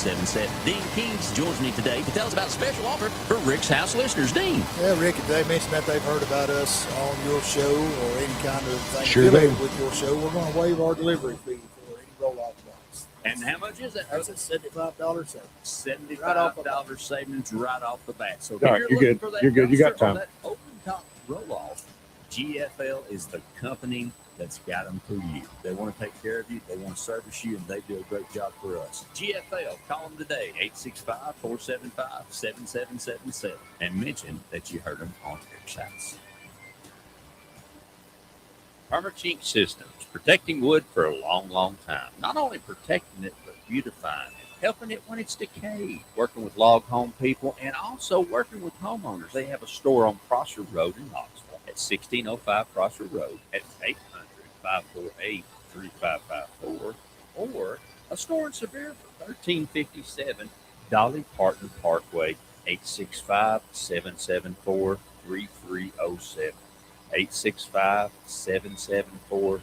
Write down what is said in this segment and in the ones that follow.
866-475-7777. Dean Kings joins me today to tell us about a special offer for Rick's House listeners. Dean. Yeah, Rick, they mentioned that they've heard about us on your show or any kind of thing Sure affiliated with your show. We're going to waive our delivery fee for any roll-off box. And how much is that? That's a $75 savings. $75 savings right off the bat. So if All right, you're you're looking good. for that You're good. You got dumpster or time. that open-top roll-off, GFL is the company that's got them for you. They want to take care of you. They want to service you, and they do a great job for us. GFL, call them today, 865-475-7777, and mention that you heard them on Rick's House. Permachink Systems, protecting wood for a long, long time. Not only protecting it, but beautifying it, helping it when it's decayed, working with log home people, and also working with homeowners. They have a store on Prosser Road in Knoxville at 1605 Prosser Road at 800-548-3554, or a store in Severe for 1357 Dolly Parton Parkway, 865-774-3307. 865-774-3307.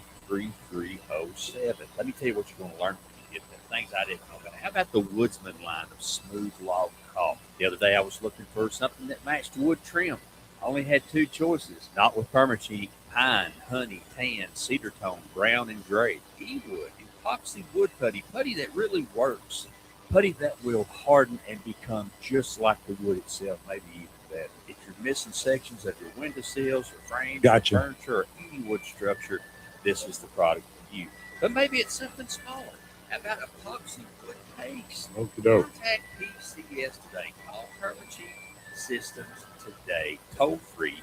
Let me tell you what you're going to learn when you get there. Things I didn't know about. How about the Woodsman line of smooth log coffee? The other day I was looking for something that matched wood trim. I only had two choices. Not with Permachink: pine, honey, tan, cedar tone, brown, and gray. E-wood, epoxy wood putty that really works. Putty that will harden and become just like the wood itself, maybe even better. If you're missing sections of your windowsills or frames, Gotcha. or furniture, or any wood structure, this is the product for you. But maybe it's something smaller. How about epoxy wood paste? Okey-doke. Contact PCS today. Call Permachink Systems today. Toll free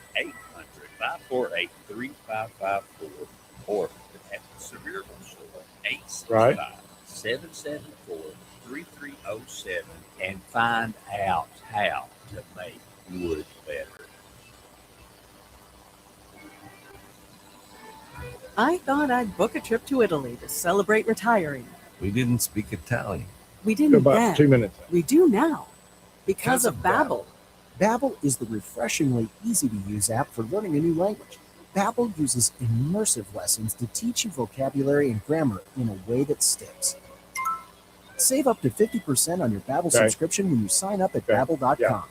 800-548-3554, or at the Sevierville store 865-774-3307, and find out how to make wood better. I thought I'd book a trip to Italy to celebrate retiring. We didn't speak Italian. We didn't About then. 2 minutes. We do now. Because of Babbel. Babbel is the refreshingly easy-to-use app for learning a new language. Babbel uses immersive lessons to teach you vocabulary and grammar in a way that sticks. Save up to 50% on your Babbel subscription when you sign up at Babbel.com. Yeah.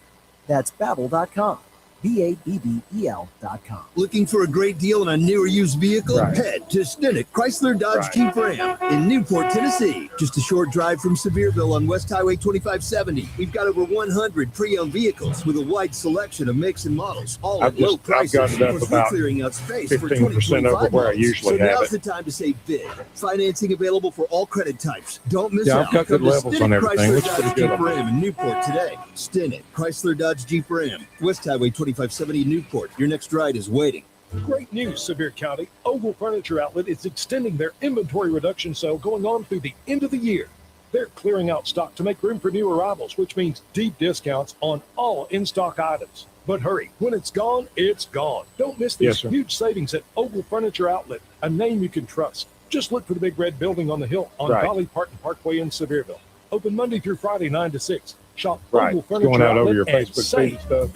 That's Babbel.com. Babbel.com. Looking for a great deal on a new or used vehicle? Right. Head to Stinnett Chrysler Dodge Jeep Ram in Newport, Tennessee. Just a short drive from Sevierville on West Highway 2570. We've got over 100 pre-owned vehicles with a wide selection of makes and models, all at low prices. I've got it up about clearing out space 15% for 2025 over where I usually so have now's it. the time to save big. Financing available for all credit types. Don't miss Yeah, out. I've got good Come to levels Stinnett on everything. Chrysler Looks pretty Dodge good Jeep on Ram in Newport today. Stinnett Chrysler Dodge Jeep Ram, West Highway 2570 Newport. Your next ride is waiting. Great news, Sevier County. Oval Furniture Outlet is extending their inventory reduction sale going on through the end of the year. They're clearing out stock to make room for new arrivals, which means deep discounts on all in-stock items. But hurry, when it's gone, it's gone. Don't miss these huge savings at Oval Furniture Outlet, a name you can trust. Just look for the big red building on the hill on Dolly Parton Parkway in Sevierville. Open Monday through Friday, 9 to 6. Shop Oval Furniture Going out Outlet over your and Facebook feed stuff.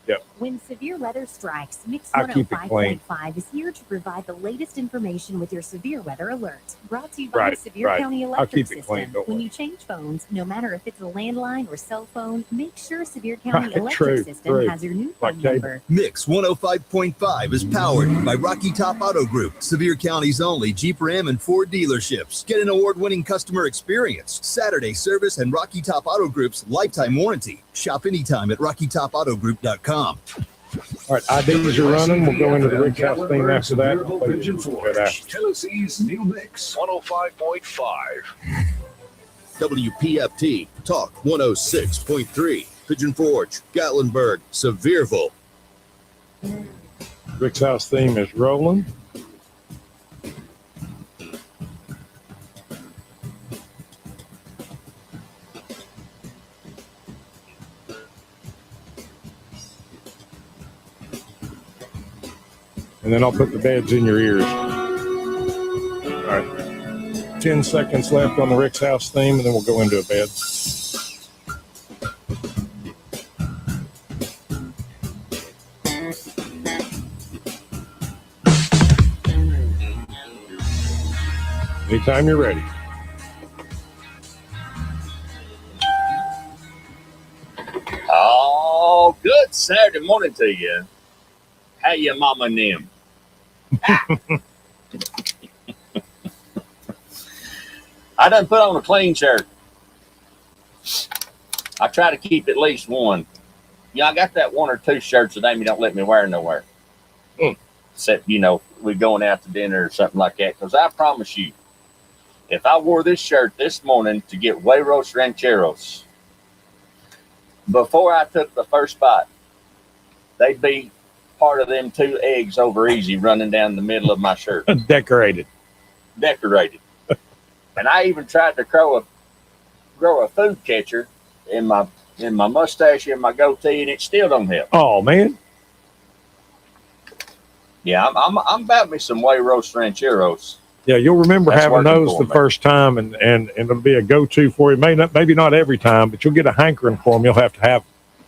Yep. When severe weather strikes, Mix I keep it clean. 105.5 is here to provide the latest information with your severe weather alert. Brought to you by the Severe County Electric System. When you change phones, no matter if it's a landline or cell phone, make sure Severe County Electric System has your new phone number. Mix 105.5 is powered by Rocky Top Auto Group, Sevier County's only Jeep, Ram, and Ford dealerships. Get an award-winning customer experience, Saturday service, and Rocky Top Auto Group's lifetime warranty. Shop anytime at RockyTopAutoGroup.com. All right, IDs are running. We'll go into the Rick's House theme after that. Pigeon Forge, Tennessee's new mix, 105.5. WPFT Talk 106.3. Pigeon Forge, Gatlinburg, Sevierville. Rick's House theme is rolling. And then I'll put the beds in your ears. All right. 10 seconds left on the Rick's House theme, and then we'll go into a bed. Anytime you're ready. Saturday morning to you. How your mama and them? I done put on a clean shirt. I try to keep at least one. I got that one or two shirts that Amy don't let me wear nowhere. Except, we're going out to dinner or something like that. Because I promise you, if I wore this shirt this morning to get Huevos Rancheros, before I took the first bite, they'd be part of them 2 eggs over easy running down the middle of my shirt. Decorated. And I even tried to grow a food catcher in my mustache and my goatee, and it still don't help. Oh man. Yeah, I'm about me some Huevos Rancheros. Yeah, you'll remember That's having those the me. first time, and it'll be a go-to for you. Maybe not every time, but you'll get a hankering for them. You'll have to have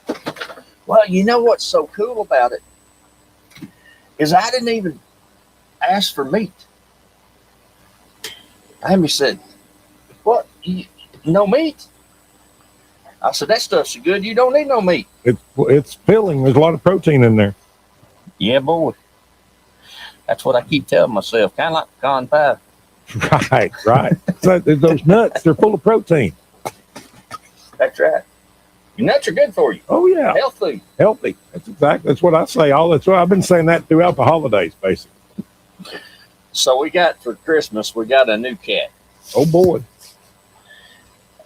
them. Well, you know what's so cool about it is I didn't even ask for meat. Amy said, "What? No meat?" I said, "That stuff's so good. You don't need no meat." It's filling. There's a lot of protein in there. Yeah, boy. That's what I keep telling myself. Kind of like pecan pie. Right. So those nuts, they're full of protein. That's right. Your nuts are good for you. Oh yeah. Healthy. That's what I say. That's what I've been saying that throughout the holidays, basically. So we got for Christmas, we got a new cat. Oh boy.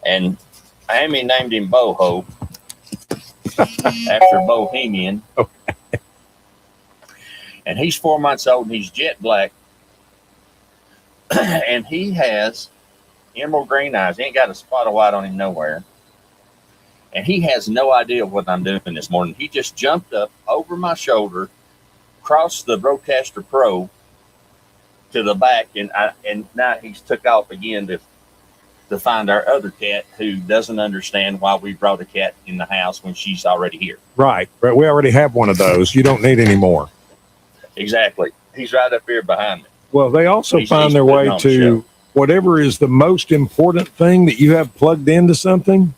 And Amy named him Boho after Bohemian. Okay. And he's 4 months old and he's jet black. And he has emerald green eyes. He ain't got a spot of white on him nowhere. And he has no idea what I'm doing this morning. He just jumped up over my shoulder, crossed the Rodecaster Pro to the back, and now he's took off again to find our other cat who doesn't understand why we brought a cat in the house when she's already here. Right. We already have one of those. You don't need any more. Exactly. He's right up here behind me. Well, they also find their way to whatever is the most important thing that you have plugged into something.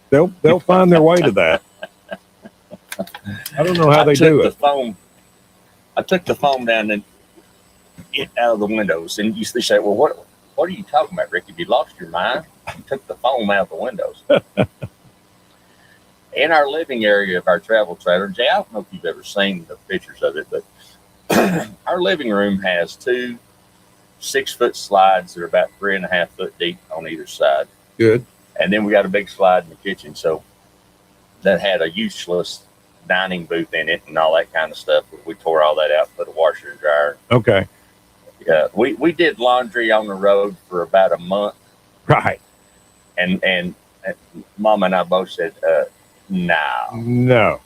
They'll find their way to that. I don't know how they do it. I took the phone down and out of the windows, and you say, "Well, what are you talking about, Rick? Have you lost your mind? You took the foam out of the windows." In our living area of our travel trailer, Jay, I don't know if you've ever seen the pictures of it, but our living room has 2 6-foot slides that are about 3.5 foot deep on either side. Good. And then we got a big slide in the kitchen. So that had a useless dining booth in it and all that kind of stuff. We tore all that out, put a washer and dryer. Okay. We did laundry on the road for about a month. Right. And Mom and I both said, no,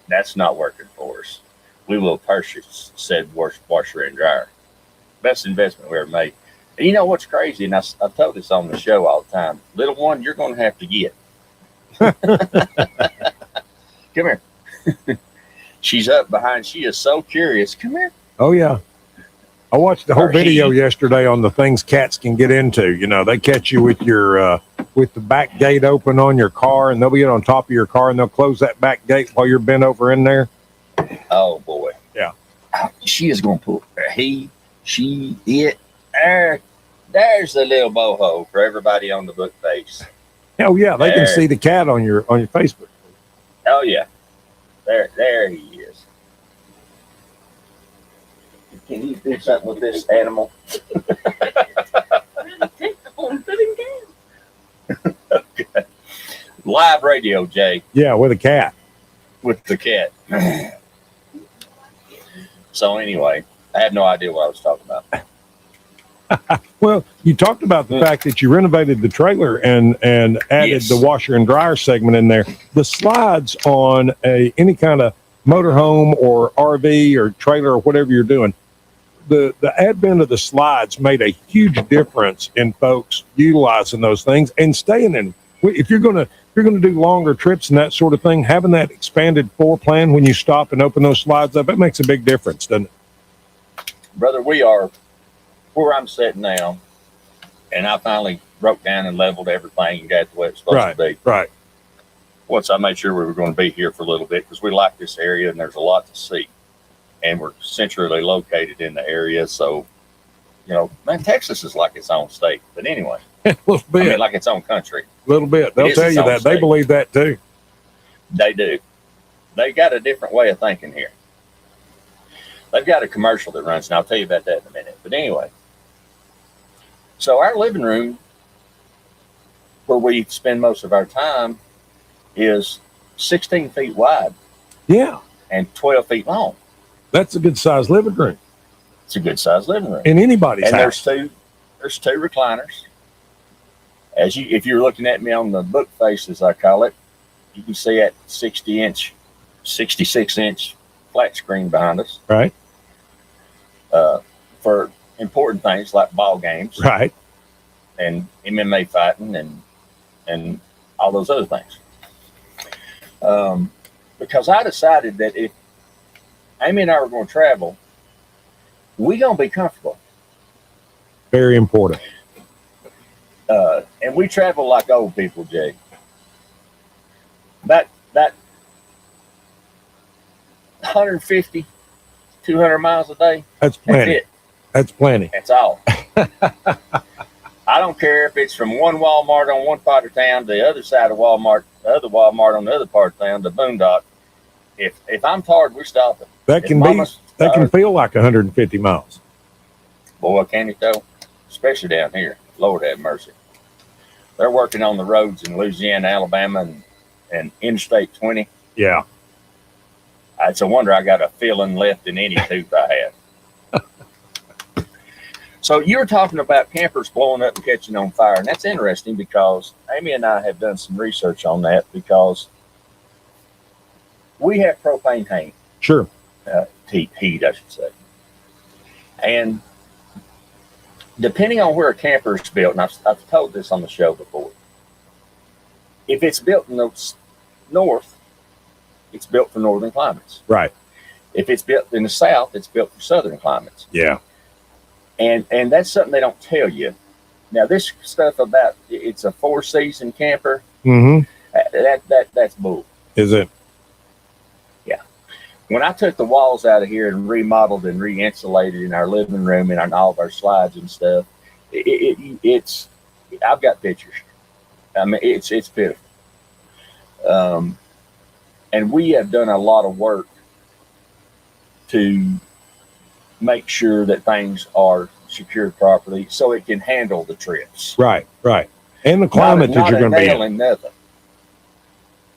that's not working for us. We will purchase said washer and dryer. Best investment we ever made. And you know what's crazy? And I told this on the show all the time. Little one, you're going to have to get. Come here. She's up behind. She is so curious. Come here. Oh, yeah. I watched the whole video yesterday on the things cats can get into. They catch you with your with the back gate open on your car, and they'll get on top of your car, and they'll close that back gate while you're bent over in there. Oh, boy. Yeah. She is going to pull. It. There's the little boho for everybody on the book face. Oh, yeah. They can see the cat on your Facebook. Oh, yeah. There he is. Can you do something with this animal? Okay. Live radio, Jay. Yeah, with a cat. With the cat. So anyway, I had no idea what I was talking about. Well, you talked about the fact that you renovated the trailer and added the washer and dryer segment in there. The slides on any kind of motorhome or RV or trailer or whatever you're doing, the advent of the slides made a huge difference in folks utilizing those things and staying in. If you're gonna do longer trips and that sort of thing, having that expanded floor plan when you stop and open those slides up, it makes a big difference, doesn't it? Brother, we are where I'm sitting now, and I finally broke down and leveled everything and got the way it's supposed to be. Right. once I made sure we were going to be here for a little bit because we like this area and there's a lot to see. And we're centrally located in the area. So, you know, man, Texas is like its own state. But anyway, A little bit. I mean, like its own country. A little bit. They'll It is tell its you own that. They state. believe that too. They do. They got a different way of thinking here. They've got a commercial that runs, and I'll tell you about that in a minute. But anyway, so our living room, where we spend most of our time, is 16 feet wide Yeah. and 12 feet long. That's a good sized living room It's a good sized living room. in anybody's And house. there's two recliners. If you're looking at me on the book face, as I call it, you can see that 66-inch flat screen behind us. Right. For important things like ball games Right. and MMA fighting and all those other things. Because I decided that if Amy and I were going to travel, we're going to be comfortable. Very important. And we travel like old people, Jay. That 150, 200 miles a day, That's that's plenty. it. That's plenty. That's all. I don't care if it's from one Walmart on one part of town to the other side of Walmart, the other Walmart on the other part of town, the Boondock. If I'm tired, we're stopping. That If can Mama's that can tired, feel like 150 miles. boy, can it though? Especially down here. Lord have mercy. They're working on the roads in Louisiana, Alabama, and Interstate 20. Yeah. It's a wonder I got a feeling left in any tooth I have. So you were talking about campers blowing up and catching on fire, and that's interesting because Amy and I have done some research on that because we have propane tank, Sure. heat, I should say. And depending on where a camper is built, and I've told this on the show before, if it's built in the north, it's built for northern climates. Right. If it's built in the south, it's built for southern climates. Yeah. And that's something they don't tell you. Now, this stuff about it's a 4-season camper, Mm-hmm. that's bull. Is it? When I took the walls out of here and remodeled and re-insulated in our living room and on all of our slides and stuff, it's I've got pictures. I mean, it's pitiful. And we have done a lot of work to make sure that things are secured properly so it can handle the trips. Right. Right. And the climate that you're going to be in. And nothing.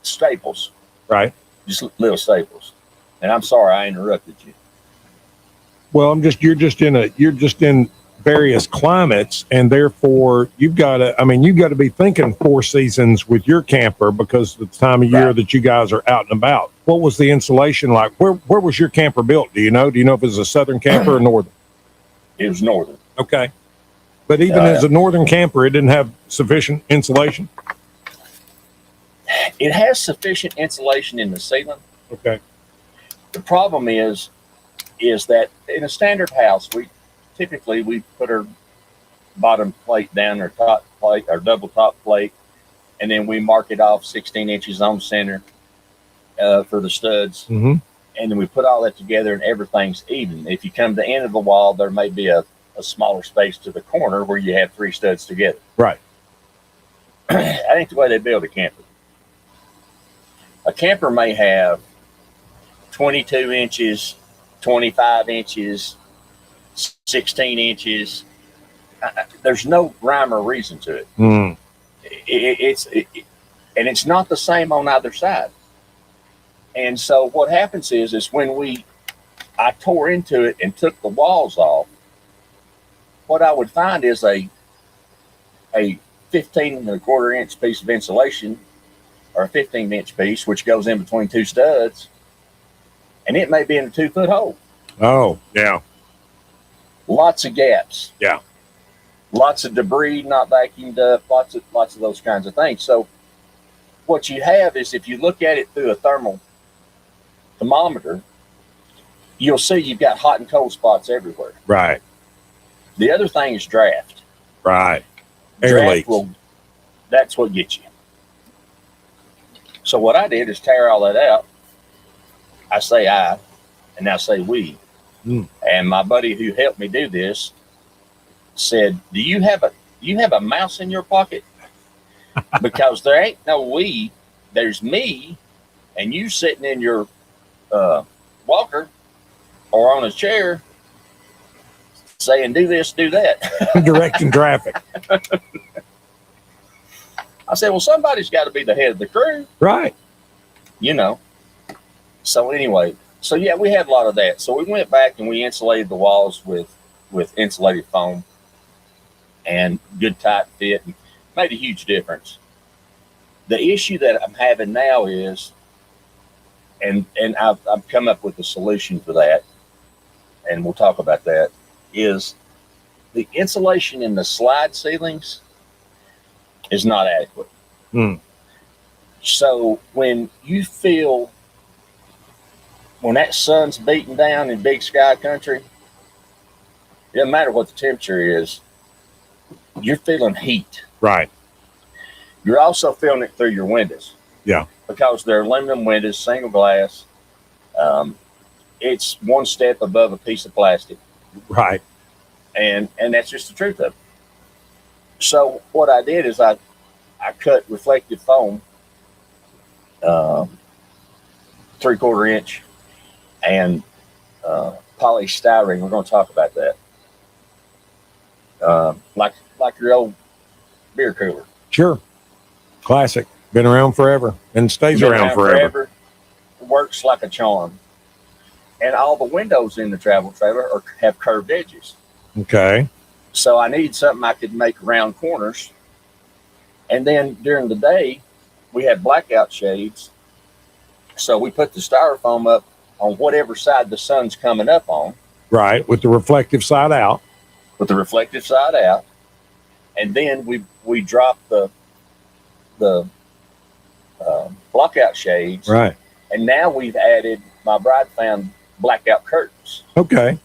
Staples. Right. Just little staples. And I'm sorry I interrupted you. Well, you're just in various climates, and therefore you've got to be thinking 4 seasons with your camper because of the time of year that you guys are out and about. What was the insulation like? Where was your camper built? Do you know? Do you know if it was a southern camper or northern? It was northern. Okay. But even as a northern camper, it didn't have sufficient insulation? It has sufficient insulation in the ceiling. Okay. The problem is that in a standard house, we typically put our bottom plate down, or top plate, or double top plate, and then we mark it off 16 inches on center for the studs. Mm-hmm. And then we put all that together and everything's even. If you come to the end of the wall, there may be a smaller space to the corner where you have 3 studs together. Right. I think the way they build a camper. A camper may have 22 inches, 25 inches, 16 inches. There's no rhyme or reason to it. Mm. And it's not the same on either side. And so what happens is when I tore into it and took the walls off, what I would find is a 15.25-inch piece of insulation, or a 15-inch piece, which goes in between 2 studs, and it may be in a 2-foot hole. Oh, yeah. Lots of gaps. Yeah. Lots of debris not vacuumed up, lots of those kinds of things. So what you have is, if you look at it through a thermal thermometer, you'll see you've got hot and cold spots everywhere. Right. The other thing is draft. Right. Air Draft leaks. that's what gets you. So what I did is tear all that out. I say I, and I say we. And my buddy who helped me do this said, "Do you have a mouse in your pocket? Because there ain't no we. There's me, and you sitting in your walker or on a chair saying, do this, do that." Directing traffic. I said, well, somebody's got to be the head of the crew. Right. You know. So anyway, so yeah, we had a lot of that. So we went back and we insulated the walls with insulated foam and good tight fit, and made a huge difference. The issue that I'm having now is, and I've come up with a solution for that, and we'll talk about that, is the insulation in the slide ceilings is not adequate. So when that sun's beating down in big sky country, it doesn't matter what the temperature is, you're feeling heat. Right. You're also feeling it through your windows. Yeah. Because they're aluminum windows, single glass. It's one step above a piece of plastic. Right. And that's just the truth of it. So what I did is I cut reflective foam, 3/4 inch, and polystyrene. We're going to talk about that. Like your old beer cooler. Sure. Classic. Been around forever and stays around forever. Works like a charm. And all the windows in the travel trailer have curved edges. Okay. So I needed something I could make round corners. And then during the day, we had blackout shades. So we put the styrofoam up on whatever side the sun's coming up on. Right. With the reflective side out. With the reflective side out. And then we dropped the blackout shades. Right. And now we've added, my bride found blackout curtains. Okay.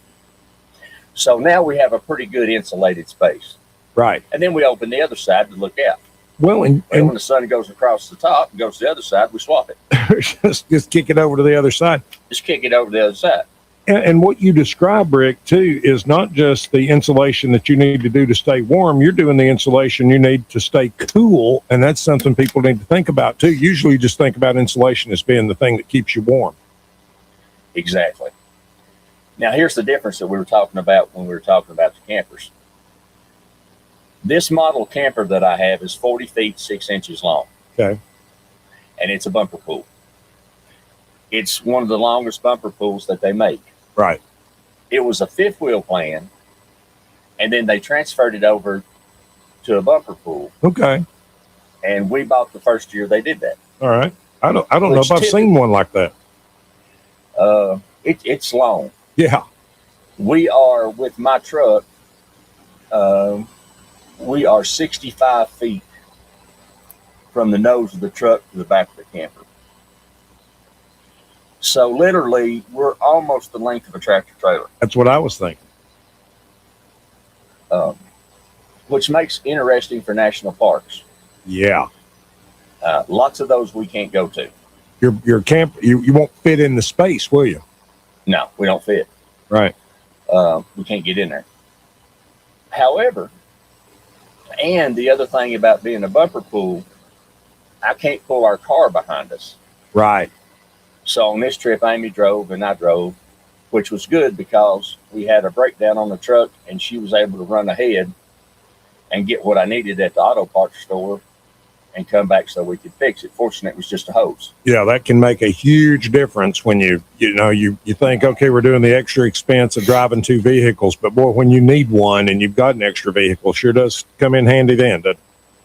So now we have a pretty good insulated space. Right. And then we open the other side to look out. Well, and when the sun goes across the top and goes to the other side, we swap it. just kick it over to the other side. Just kick it over to the other side. And what you describe, Rick, too, is not just the insulation that you need to do to stay warm. You're doing the insulation you need to stay cool, and that's something people need to think about, too. Usually you just think about insulation as being the thing that keeps you warm. Exactly. Now, here's the difference that we were talking about when we were talking about the campers. This model camper that I have is 40 feet, 6 inches long. Okay. And it's a bumper pool. It's one of the longest bumper pools that they make. Right. It was a fifth wheel plan, and then they transferred it over to a bumper pool. Okay. And we bought the first year they did that. All right. I don't know if I've seen one like that. It's long. Yeah. We are, with my truck, we are 65 feet from the nose of the truck to the back of the camper. So literally, we're almost the length of a tractor trailer. That's what I was thinking. Which makes interesting for national parks. Yeah. Lots of those we can't go to. Your camp, you won't fit in the space, will you? No, we don't fit. Right. We can't get in there. However, and the other thing about being a bumper pool, I can't pull our car behind us. Right. So on this trip, Amy drove and I drove, which was good because we had a breakdown on the truck and she was able to run ahead and get what I needed at the auto parts store and come back so we could fix it. Fortunately, it was just a hose. Yeah, that can make a huge difference when you think, okay, we're doing the extra expense of driving two vehicles, but boy, when you need one and you've got an extra vehicle, sure does come in handy then.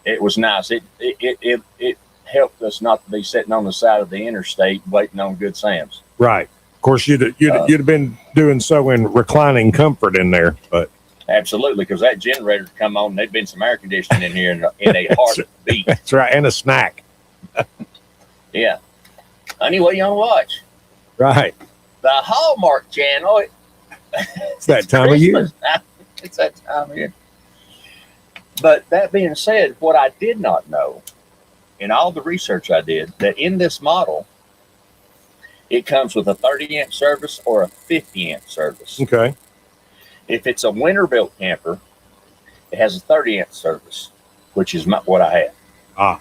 It was nice. It helped us not to be sitting on the side of the interstate waiting on Good Sam's. Right. Of course, you'd have been doing so in reclining comfort in there, but. Absolutely, because that generator come on, there'd been some air conditioning in here in a heartbeat. That's right, and a snack. Yeah. Honey, what you want to watch? Right. The Hallmark Channel. It's that time of year. It's that time of year. But that being said, what I did not know in all the research I did that in this model, it comes with a 30 amp service or a 50 amp service. Okay. If it's a winter built camper, it has a 30 amp service, which is what I have. Ah.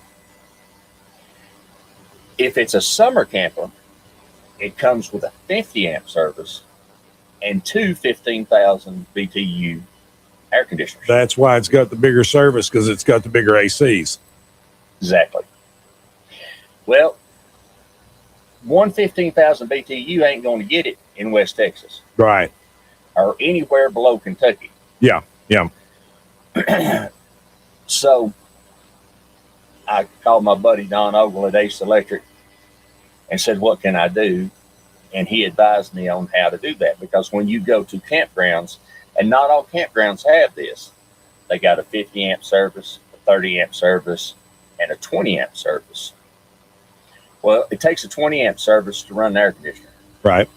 If it's a summer camper, it comes with a 50 amp service and two 15,000 BTU air conditioners. That's why it's got the bigger service, because it's got the bigger ACs. Exactly. Well, one 15,000 BTU ain't going to get it in West Texas. Right. Or anywhere below Kentucky. Yeah. Yeah. So I called my buddy Don Ogle at Ace Electric and said, what can I do? And he advised me on how to do that, because when you go to campgrounds, and not all campgrounds have this, they got a 50 amp service, a 30 amp service, and a 20 amp service. Well, it takes a 20 amp service to run an air conditioner. Right.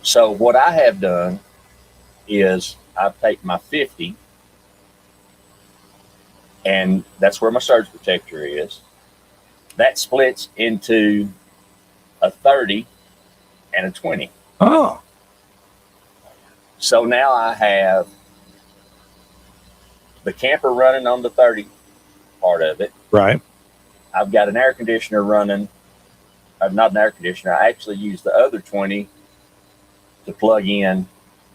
So what I have done is I take my 50, and that's where my surge protector is. That splits into a 30 and a 20. Oh. So now I have the camper running on the 30 part of it. Right. I've got an air conditioner running. Not an air conditioner. I actually use the other 20 to plug in,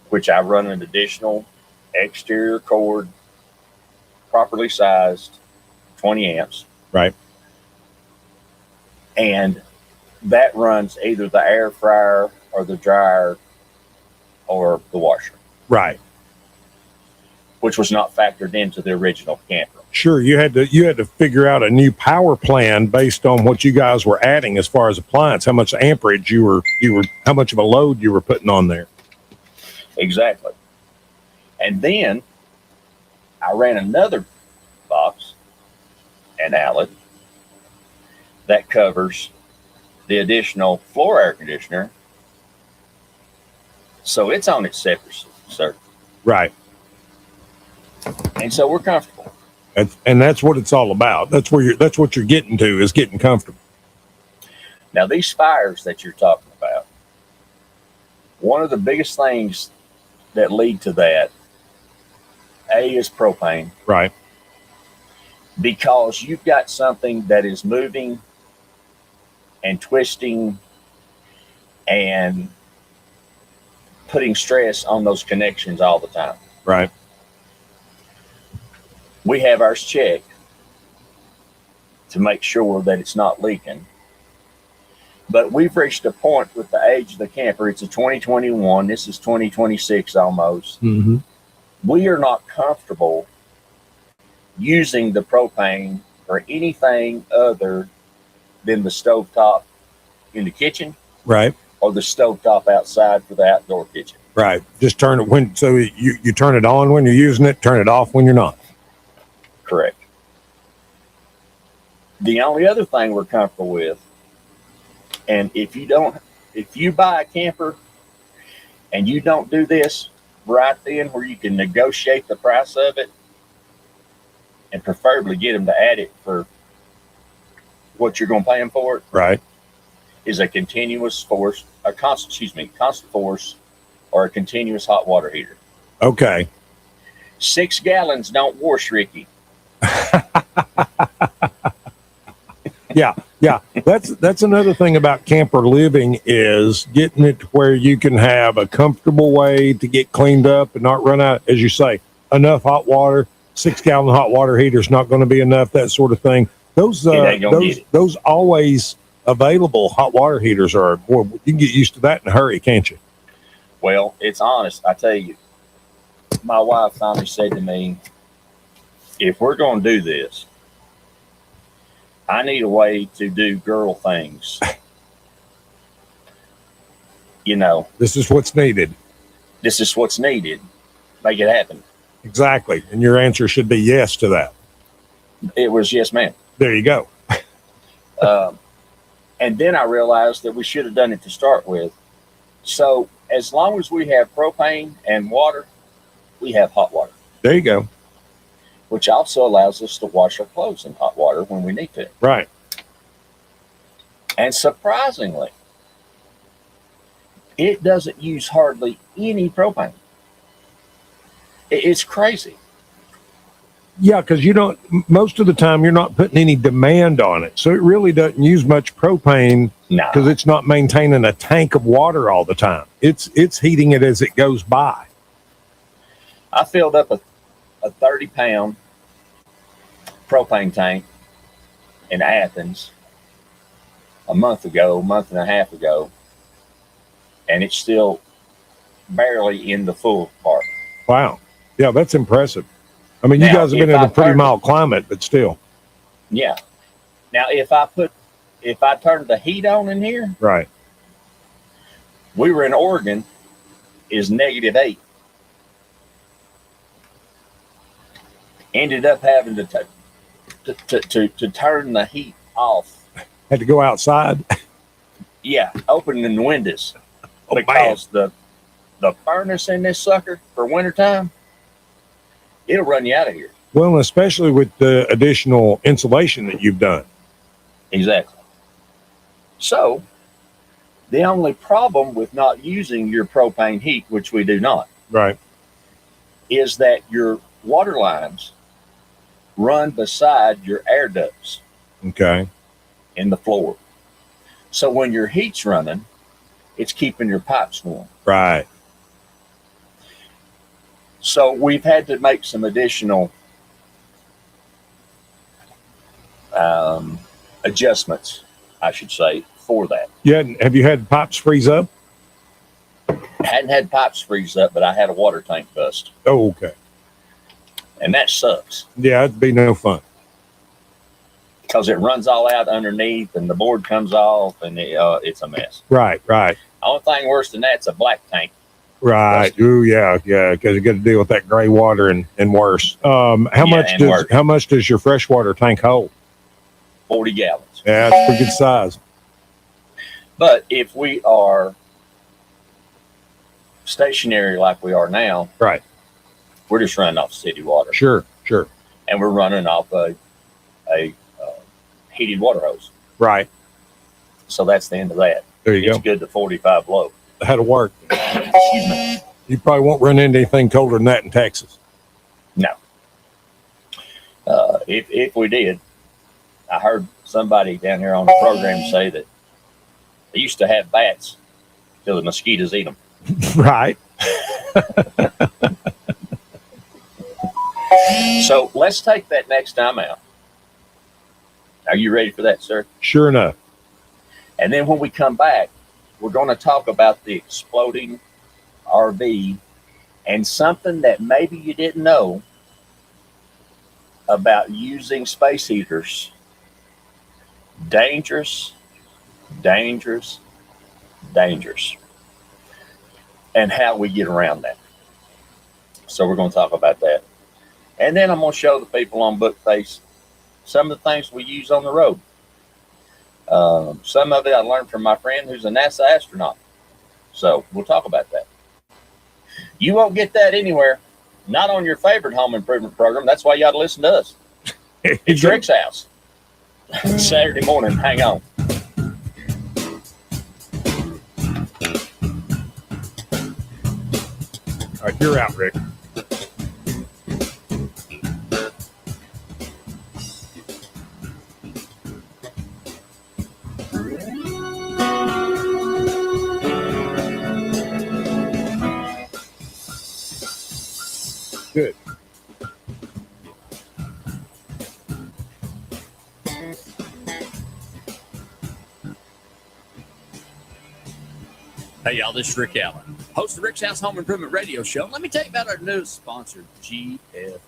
which I run an additional exterior cord, properly sized, 20 amps. Right. And that runs either the air fryer or the dryer or the washer. Right. Which was not factored into the original camper. Sure, you had to figure out a new power plan based on what you guys were adding as far as appliance, how much amperage you were how much of a load you were putting on there. Exactly. And then I ran another box and outlet that covers the additional floor air conditioner. So it's on its separate circuit. Right. And so we're comfortable. And that's what it's all about. That's what you're getting to, is getting comfortable. Now, these fires that you're talking about, one of the biggest things that lead to that, A, is propane. Right. Because you've got something that is moving and twisting and putting stress on those connections all the time. Right. We have ours checked to make sure that it's not leaking. But we've reached a point with the age of the camper. It's a 2021. This is 2026 almost. Mm-hmm. We are not comfortable using the propane for anything other than the stovetop in the kitchen. Right. Or the stovetop outside for the outdoor kitchen. Right. Just turn it so you turn it on when you're using it, turn it off when you're not. Correct. The only other thing we're comfortable with, and if you buy a camper and you don't do this right then, where you can negotiate the price of it and preferably get them to add it for what you're going to pay them for it. Right. Is a constant force or a continuous hot water heater. Okay. 6 gallons don't wash, Ricky. Yeah. That's another thing about camper living, is getting it to where you can have a comfortable way to get cleaned up and not run out, as you say, enough hot water. 6-gallon hot water heater is not going to be enough, that sort of thing. Those always available hot water heaters are, boy, you can get used to that in a hurry, can't you? Well, it's honest. I tell you, my wife finally said to me, if we're going to do this, I need a way to do girl things. This is what's needed. This is what's needed. Make it happen. Exactly. And your answer should be yes to that. It was yes, ma'am. There you go. And then I realized that we should have done it to start with. So as long as we have propane and water, we have hot water. There you go. which also allows us to wash our clothes in hot water when we need to. Right. And surprisingly, it doesn't use hardly any propane. It's crazy. Yeah, because most of the time you're not putting any demand on it. So it really doesn't use much propane because it's not maintaining a tank of water all the time. It's heating it as it goes by. I filled up a 30-pound propane tank in Athens a month and a half ago, and it's still barely in the full part. Wow. Yeah, that's impressive. I mean, you guys have been in a pretty mild climate, but still. Yeah. Now, if I turned the heat on in here, right. We were in Oregon, is -8. Ended up having to turn the heat off. Had to go outside. Yeah, opening the windows because the furnace in this sucker for wintertime, it'll run you out of here. Well, especially with the additional insulation that you've done. Exactly. So, the only problem with not using your propane heat, which we do not, right, is that your water lines run beside your air ducts. Okay. In the floor. So when your heat's running, it's keeping your pipes warm. Right. So we've had to make some additional adjustments, I should say, for that. Yeah. Have you had pipes freeze up? Hadn't had pipes freeze up, but I had a water tank bust. Oh, okay. And that sucks. Yeah, it'd be no fun. Because it runs all out underneath and the board comes off and it's a mess. Right. The only thing worse than that's a black tank. Right. Ooh, yeah, because you got to deal with that gray water and worse. How much does your freshwater tank hold? 40 gallons. Yeah, it's a pretty good size. But if we are stationary like we are now, right, we're just running off city water. Sure. And we're running off a heated water hose. Right. So that's the end of that. There you go. It's good to 45 below. That'll work. Excuse me. You probably won't run into anything colder than that in Texas. No. If we did, I heard somebody down here on the program say that they used to have bats till the mosquitoes eat them. Right. So let's take that next time out. Are you ready for that, sir? Sure enough. And then when we come back, we're going to talk about the exploding RV and something that maybe you didn't know about using space heaters. Dangerous. And how we get around that. So we're going to talk about that. And then I'm going to show the people on Bookface some of the things we use on the road. Some of it I learned from my friend who's a NASA astronaut. So we'll talk about that. You won't get that anywhere. Not on your favorite home improvement program. That's why you ought to listen to us. It's Rick's house. Saturday morning. Hang on. All right, you're out, Rick. Good. Hey, y'all, this is Rick Allen, host of Rick's House Home Improvement Radio Show. Let me tell you about our newest sponsor, GFL.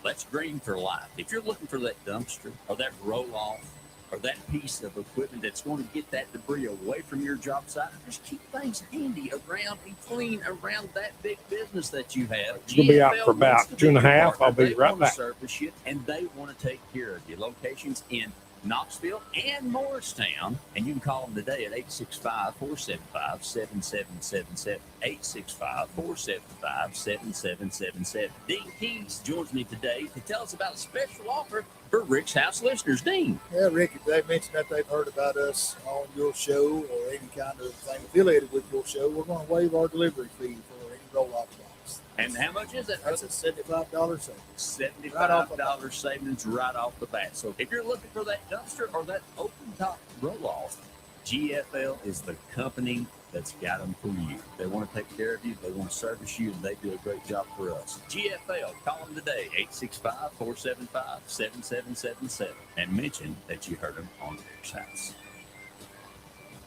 That's Green for Life. If you're looking for that dumpster or that roll-off or that piece of equipment that's going to get that debris away from your job site, just keep things handy around and clean around that big business that you have. You'll be out for about 2.5. I'll be right back. Service you, and they want to take care of you. Locations in Knoxville, and Morristown. And you can call them today at 865-475-7777. 865-475-7777. Dean Keys joins me today to tell us about a special offer for Rick's House listeners. Dean. Yeah, Rick, if they mentioned that they've heard about us on your show or any kind of thing affiliated with your show, we're going to waive our delivery fee for any roll-off box. And how much is it? That's a $75 savings. $75 savings right off the bat. So if you're looking for that dumpster or that open top roll-off, GFL is the company that's got them for you. They want to take care of you, they want to service you, and they do a great job for us. GFL, call them today, 865-475-7777, and mention that you heard them on Rick's House.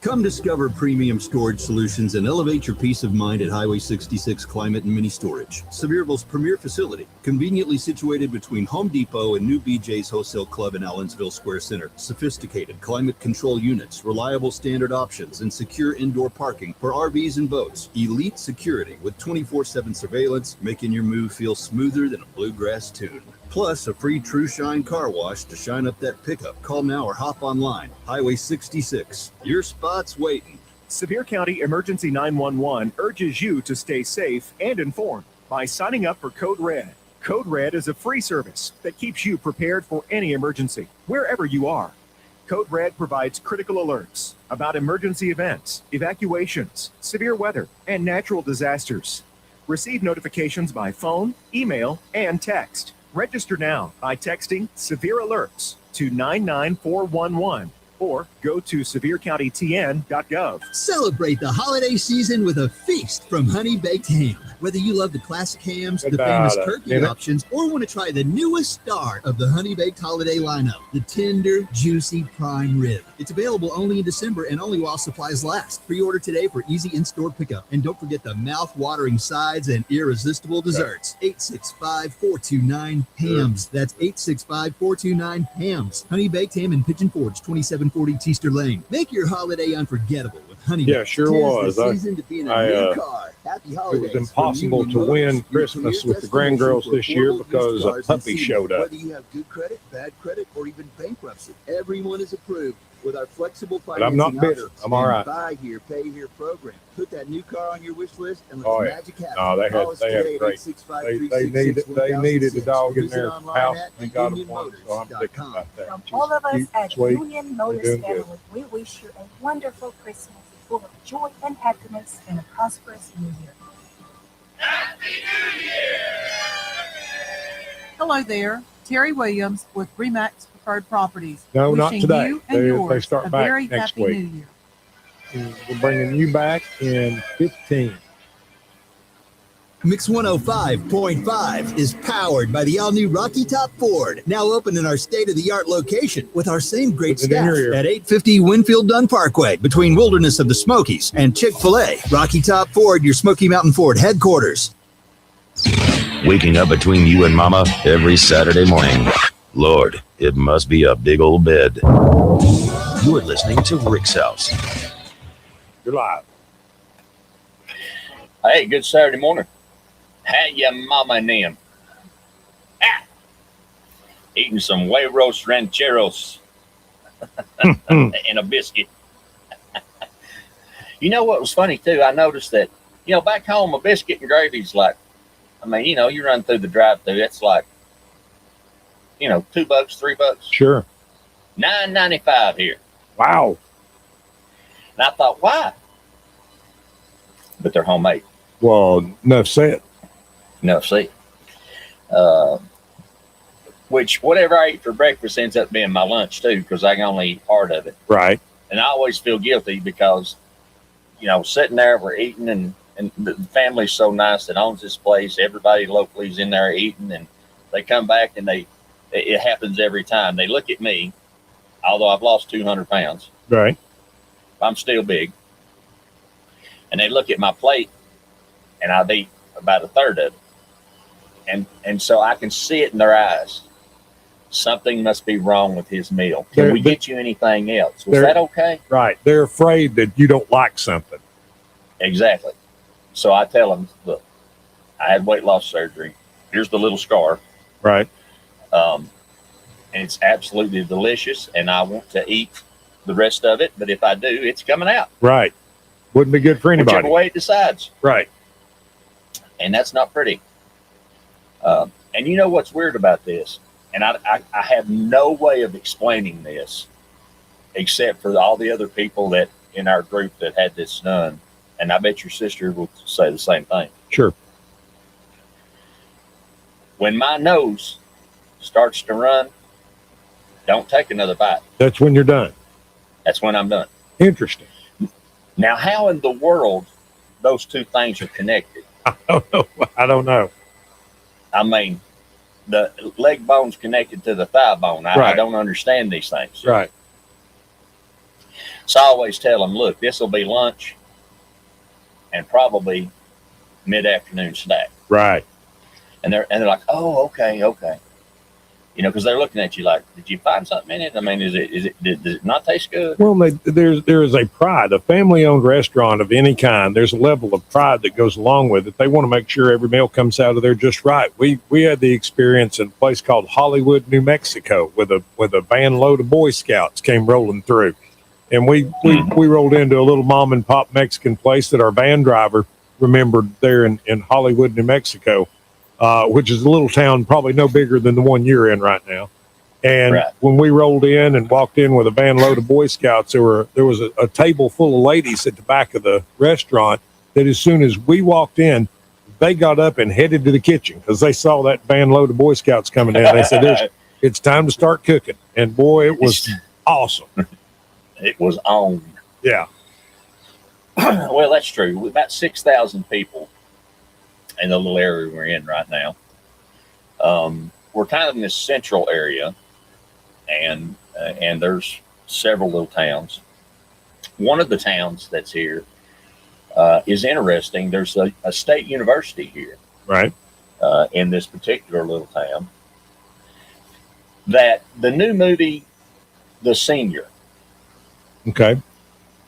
Come discover premium storage solutions and elevate your peace of mind at Highway 66 Climate and Mini Storage, Sevierville's premier facility, conveniently situated between Home Depot and New BJ's Wholesale Club in Allensville Square Center. Sophisticated climate control units, reliable standard options, and secure indoor parking for RVs and boats. Elite security with 24/7 surveillance, making your move feel smoother than a bluegrass tune. Plus, a free True Shine car wash to shine up that pickup. Call now or hop online. Highway 66. Your spot's waiting. Sevier County Emergency 911 urges you to stay safe and informed by signing up for Code Red. Code Red is a free service that keeps you prepared for any emergency, wherever you are. Code Red provides critical alerts about emergency events, evacuations, severe weather, and natural disasters. Receive notifications by phone, email, and text. Register now by texting Severe Alerts to 99411 or go to SevierCountyTN.gov. Celebrate the holiday season with a feast from Honey Baked Ham. Whether you love the classic hams, the famous turkey options, or want to try the newest star of the Honey Baked holiday lineup, the tender, juicy prime rib. It's available only in December and only while supplies last. Pre-order today for easy in-store pickup. And don't forget the mouth-watering sides and irresistible desserts. 865-429-HAMS. That's 865-429-HAMS. Honey Baked Ham in Pigeon Forge, 2740 Teaster Lane. Make your holiday unforgettable with Honey Baked. Yeah, sure was. Happy it holidays. was impossible to win Christmas with the grand girls this year because a puppy showed up. Whether you have good credit, bad credit, or even bankruptcy, everyone is approved with our flexible financing. But I'm not bitter. options I'm all right. and Buy here, pay here program. Put that new car on your wish list and let the magic happen. No, they Call us had today at great. 865-366-1006. They needed a dog in their Visit online house at and got them one, so I'm thinking about that. From She's all of us cute, at sweet. Union Motors doing family, good. we wish you a wonderful Christmas full of joy and happiness and a prosperous new year. Hello there, Terry Williams with Remax Preferred Properties. No, not Wishing today. You and They yours start a back very next happy week. New Year. We're bringing you back in 15. Mix 105.5 is powered by the all-new Rocky Top Ford, now open in our state-of-the-art location with our same great Put it in staff your ear. at 850 Winfield Dunn Parkway between Wilderness of the Smokies and Chick-fil-A. Rocky Top Ford, your Smoky Mountain Ford headquarters. Waking up between you and Mama every Saturday morning. Lord, it must be a big old bed. You're listening to Rick's House. You're live. Hey, good Saturday morning. How ya mama and them? Eating some huevos rancheros and a biscuit. You know what was funny too? I noticed that, back home a biscuit and gravy's like, you run through the drive-thru, it's like, $2, $3. Sure. $9.95 here. Wow. And I thought, why? But they're homemade. Well, enough said. Enough said. Which whatever I eat for breakfast ends up being my lunch too, because I can only eat part of it. Right. And I always feel guilty because, sitting there, we're eating, and the family's so nice that owns this place. Everybody locally is in there eating, and they come back and it happens every time. They look at me, although I've lost 200 pounds. Right. I'm still big. And they look at my plate, and I've eaten about a third of it. And so I can see it in their eyes. Something must be wrong with his meal. Can we get you anything else? Was that okay? Right. They're afraid that you don't like something. Exactly. So I tell them, look, I had weight loss surgery. Here's the little scar. Right. and it's absolutely delicious, and I want to eat the rest of it. But if I do, it's coming out. Right. Wouldn't be good for anybody. Whichever way it decides. Right. And that's not pretty. And you know what's weird about this? And I have no way of explaining this except for all the other people that in our group that had this done. And I bet your sister will say the same thing. Sure. When my nose starts to run, don't take another bite. That's when you're done. That's when I'm done. Interesting. Now, how in the world those two things are connected? I don't know. I mean, the leg bone's connected to the thigh bone. I don't understand these things. Right. So I always tell them, look, this will be lunch and probably mid-afternoon snack. Right. And they're like, oh, okay. You know, because they're looking at you like, did you find something in it? I mean, does it not taste good? Well, there is a pride, a family-owned restaurant of any kind. There's a level of pride that goes along with it. They want to make sure every meal comes out of there just right. We had the experience in a place called Hollywood, New Mexico, with a van load of Boy Scouts came rolling through, and we rolled into a little mom and pop Mexican place that our van driver remembered there in Hollywood, New Mexico. Which is a little town, probably no bigger than the one you're in right now. And when we rolled in and walked in with a van load of Boy Scouts, there was a table full of ladies at the back of the restaurant that as soon as we walked in, they got up and headed to the kitchen because they saw that van load of Boy Scouts coming in. They said, it's time to start cooking. And boy, it was awesome. It was on. Yeah. Well, that's true. About 6,000 people in the little area we're in right now. We're kind of in this central area, and there's several little towns. One of the towns that's here is interesting. There's a state university here, right, in this particular little town. That the new movie, The Senior. Okay.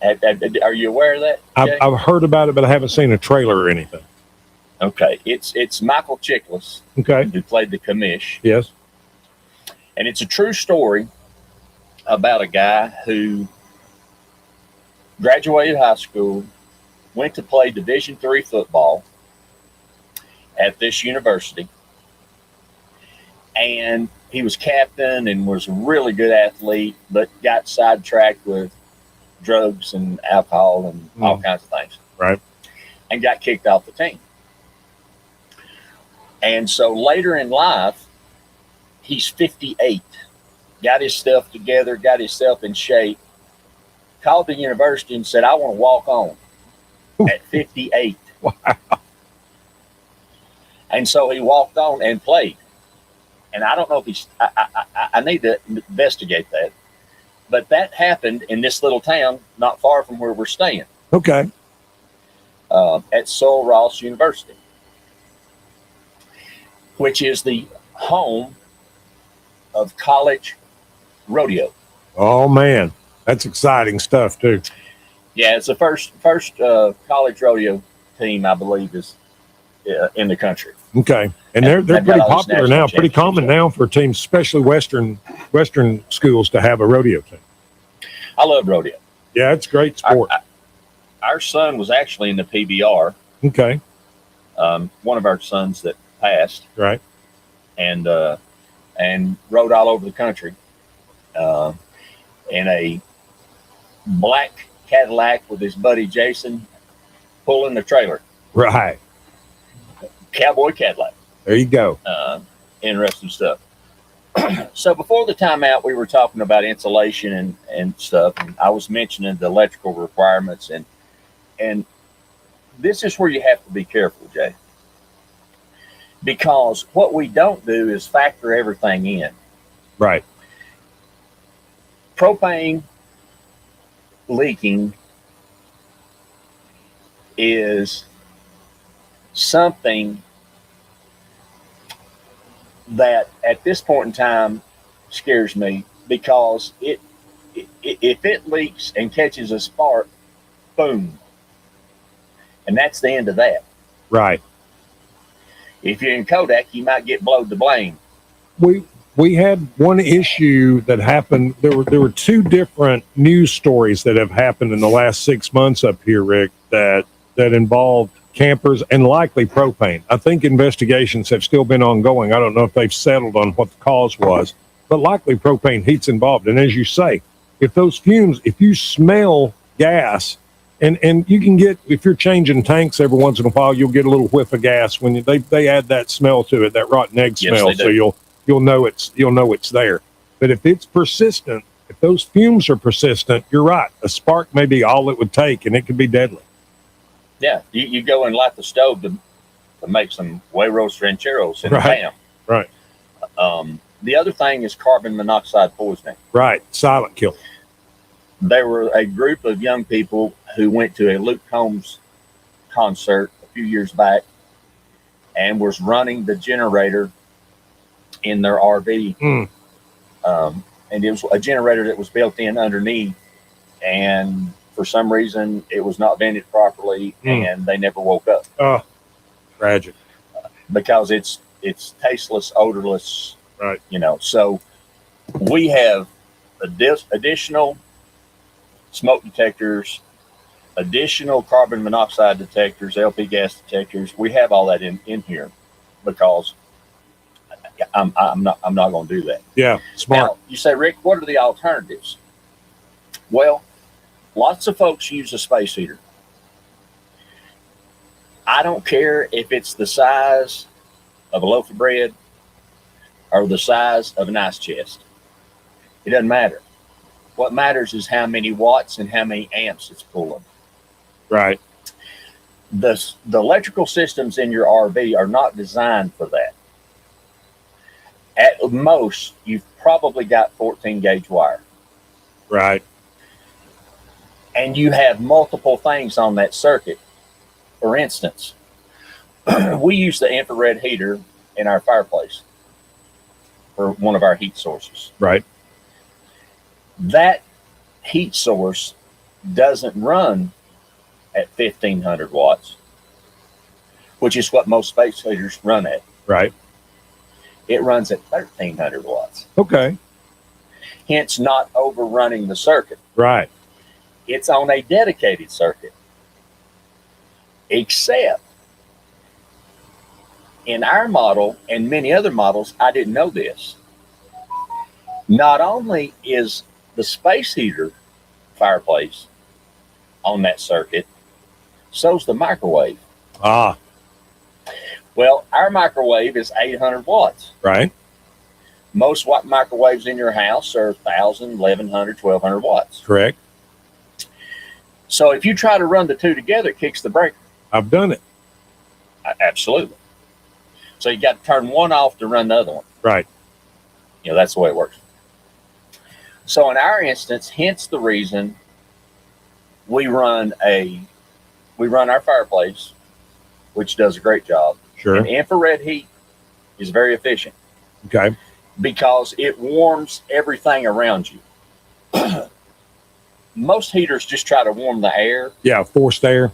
Are you aware of that, Jay? I've heard about it, but I haven't seen a trailer or anything. Okay, it's Michael Chiklis, okay, who played the commish. Yes, and it's a true story about a guy who graduated high school, went to play Division III football at this university, and he was captain and was a really good athlete, but got sidetracked with drugs and alcohol and all kinds of things. Right, and got kicked off the team. And so later in life, he's 58, got his stuff together, got himself in shape, called the university and said, I want to walk on at 58. Wow. And so he walked on and played. And I don't know if he's, I need to investigate that. But that happened in this little town not far from where we're staying. Okay. At Sul Ross University, which is the home of college rodeo. Oh man, that's exciting stuff too. Yeah, it's the first college rodeo team, I believe, is in the country. Okay, and they're pretty popular now, pretty common now for teams, especially Western schools, to have a rodeo team. I love rodeo. Yeah, it's a great sport. Our son was actually in the PBR. Okay. One of our sons that passed. Right. And rode all over the country in a black Cadillac with his buddy Jason pulling the trailer. Right. Cowboy Cadillac. There you go. Interesting stuff. So before the timeout, we were talking about insulation and stuff. And I was mentioning the electrical requirements, and this is where you have to be careful, Jay. Because what we don't do is factor everything in. Right. Propane leaking is something that at this point in time scares me, because if it leaks and catches a spark, boom. And that's the end of that. Right. If you're in Kodak, you might get blowed to blame. we had one issue that happened. There were two different news stories that have happened in the last 6 months up here, Rick, that involved campers and likely propane. I think investigations have still been ongoing. I don't know if they've settled on what the cause was, but likely propane heat's involved. And as you say, if those fumes, if you smell gas, and you can get, if you're changing tanks every once in a while, you'll get a little whiff of gas when they add that smell to it, that rotten egg smell. Yes, so you'll know it's there. But if it's persistent, if those fumes are persistent, you're right. A spark may be all it would take, and it could be deadly. Yeah, you go and light the stove to make some huevos rancheros, and bam. Right. The other thing is carbon monoxide poisoning. Right. Silent killer. There were a group of young people who went to a Luke Combs concert a few years back and was running the generator in their RV. And it was a generator that was built in underneath, and for some reason it was not vented properly, and they never woke up. Oh, tragic. Because it's tasteless, odorless. Right. So we have additional smoke detectors, additional carbon monoxide detectors, LP gas detectors. We have all that in here because I'm not going to do that. Yeah, smart. Now, you say, Rick, what are the alternatives? Well, lots of folks use a space heater. I don't care if it's the size of a loaf of bread or the size of an ice chest. It doesn't matter. What matters is how many watts and how many amps it's pulling. Right. The electrical systems in your RV are not designed for that. At most, you've probably got 14 gauge wire. Right. And you have multiple things on that circuit. For instance, we use the infrared heater in our fireplace for one of our heat sources. Right. That heat source doesn't run at 1500 watts, which is what most space heaters run at. Right. It runs at 1300 watts. Okay. Hence not overrunning the circuit. Right. It's on a dedicated circuit. Except in our model and many other models, I didn't know this. Not only is the space heater fireplace on that circuit, so's the microwave. Ah. Well, our microwave is 800 watts. Right. Most microwaves in your house are 1,000, 1,100, 1,200 watts. Correct. So if you try to run the two together, it kicks the breaker. I've done it. Absolutely. So you got to turn one off to run the other one. Right. That's the way it works. So in our instance, hence the reason we run our fireplace, which does a great job. Sure. And infrared heat is very efficient. Okay. Because it warms everything around you. Most heaters just try to warm the air. Yeah, forced air.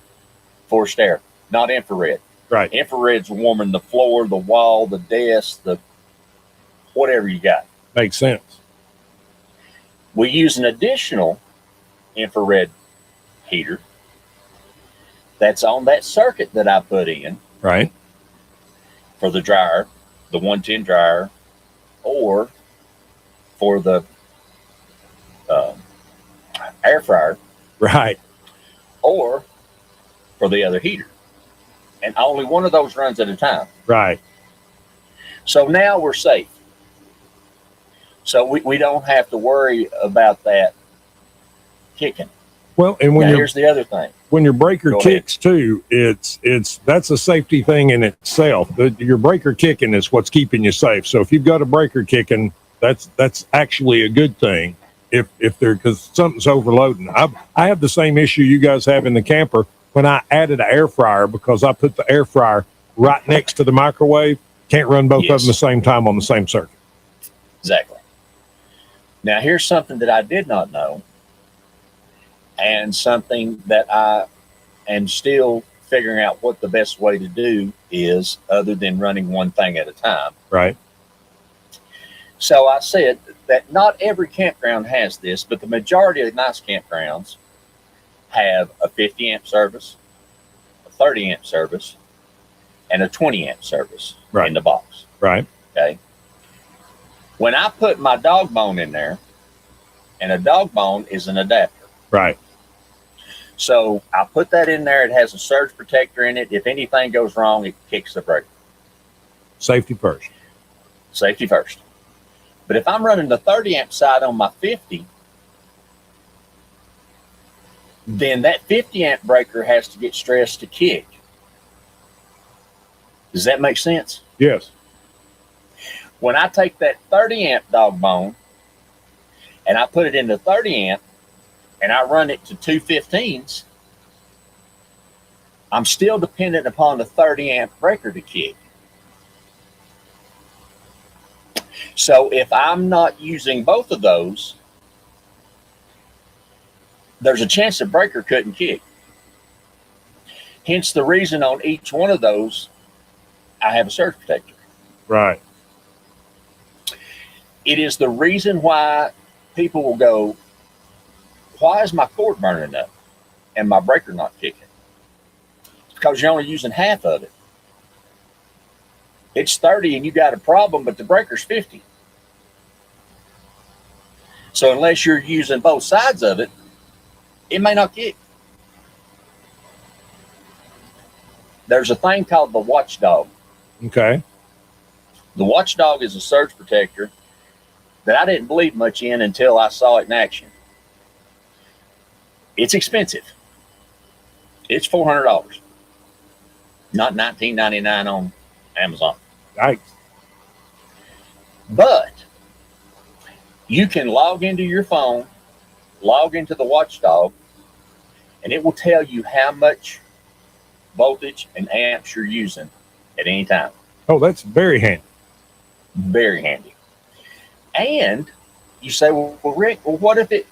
Forced air, not infrared. Right. Infrared's warming the floor, the wall, the desk, the whatever you got. Makes sense. We use an additional infrared heater that's on that circuit that I put in. Right. For the dryer, the 110 dryer, or for the air fryer. Right. Or for the other heater. And only one of those runs at a time. Right. So now we're safe. So we don't have to worry about that kicking. Well, and here's the other thing. When your breaker kicks too, that's a safety thing in itself. Your breaker kicking is what's keeping you safe. So if you've got a breaker kicking, that's actually a good thing. Because something's overloading. I have the same issue you guys have in the camper when I added an air fryer, because I put the air fryer right next to the microwave. Can't run both of them at the same time on the same circuit. Exactly. Now here's something that I did not know, and something that I am still figuring out what the best way to do is, other than running one thing at a time. Right. So I said that not every campground has this, but the majority of nice campgrounds have a 50 amp service, a 30 amp service, and a 20 amp service in the box. Right. Okay. When I put my dog bone in there, and a dog bone is an adapter. Right. So I put that in there. It has a surge protector in it. If anything goes wrong, it kicks the breaker. Safety first. Safety first. But if I'm running the 30 amp side on my 50, then that 50 amp breaker has to get stressed to kick. Does that make sense? Yes. When I take that 30 amp dog bone and I put it into 30 amp and I run it to 215s, I'm still dependent upon the 30 amp breaker to kick. So if I'm not using both of those, there's a chance the breaker couldn't kick. Hence the reason on each one of those, I have a surge protector. Right. It is the reason why people will go, why is my cord burning up and my breaker not kicking? It's because you're only using half of it. It's 30 and you got a problem, but the breaker's 50. So unless you're using both sides of it, it may not kick. There's a thing called the watchdog. Okay. The watchdog is a surge protector that I didn't believe much in until I saw it in action. It's expensive. It's $400, not $19.99 on Amazon. Right. But you can log into your phone, log into the watchdog, and it will tell you how much voltage and amps you're using at any time. Oh, that's very handy. Very handy. And you say, well, Rick, well, what if it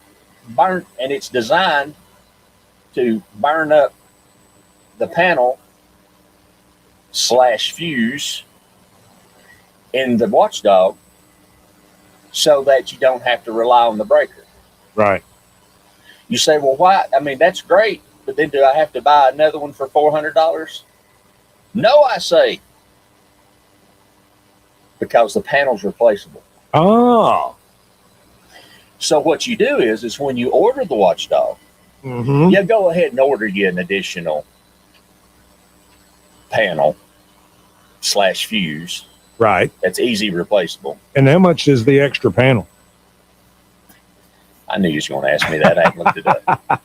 burnt, and it's designed to burn up the panel / fuse in the watchdog so that you don't have to rely on the breaker? Right. You say, well, why? I mean, that's great, but then do I have to buy another one for $400? No, I say, because the panel's replaceable. Oh. So what you do is when you order the watchdog, you go ahead and order you an additional panel / fuse. Right. That's easy replaceable. And how much is the extra panel? I knew you was going to ask me that. I haven't looked it up.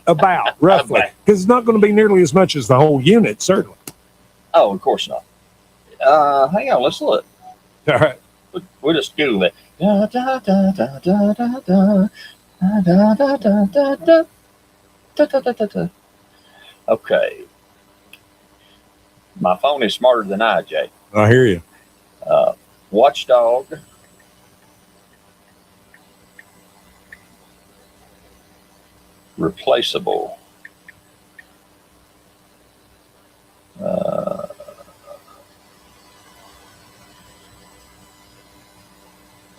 about roughly, because it's not going to be nearly as much as the whole unit, certainly. Oh, of course not. Hang on, let's look. All right. We'll just Google it. Da, da, da, da, da, da, da. Da, da, da, da, da. Da, da, da, da, da. Okay. My phone is smarter than I, Jay. I hear you. Watchdog replaceable.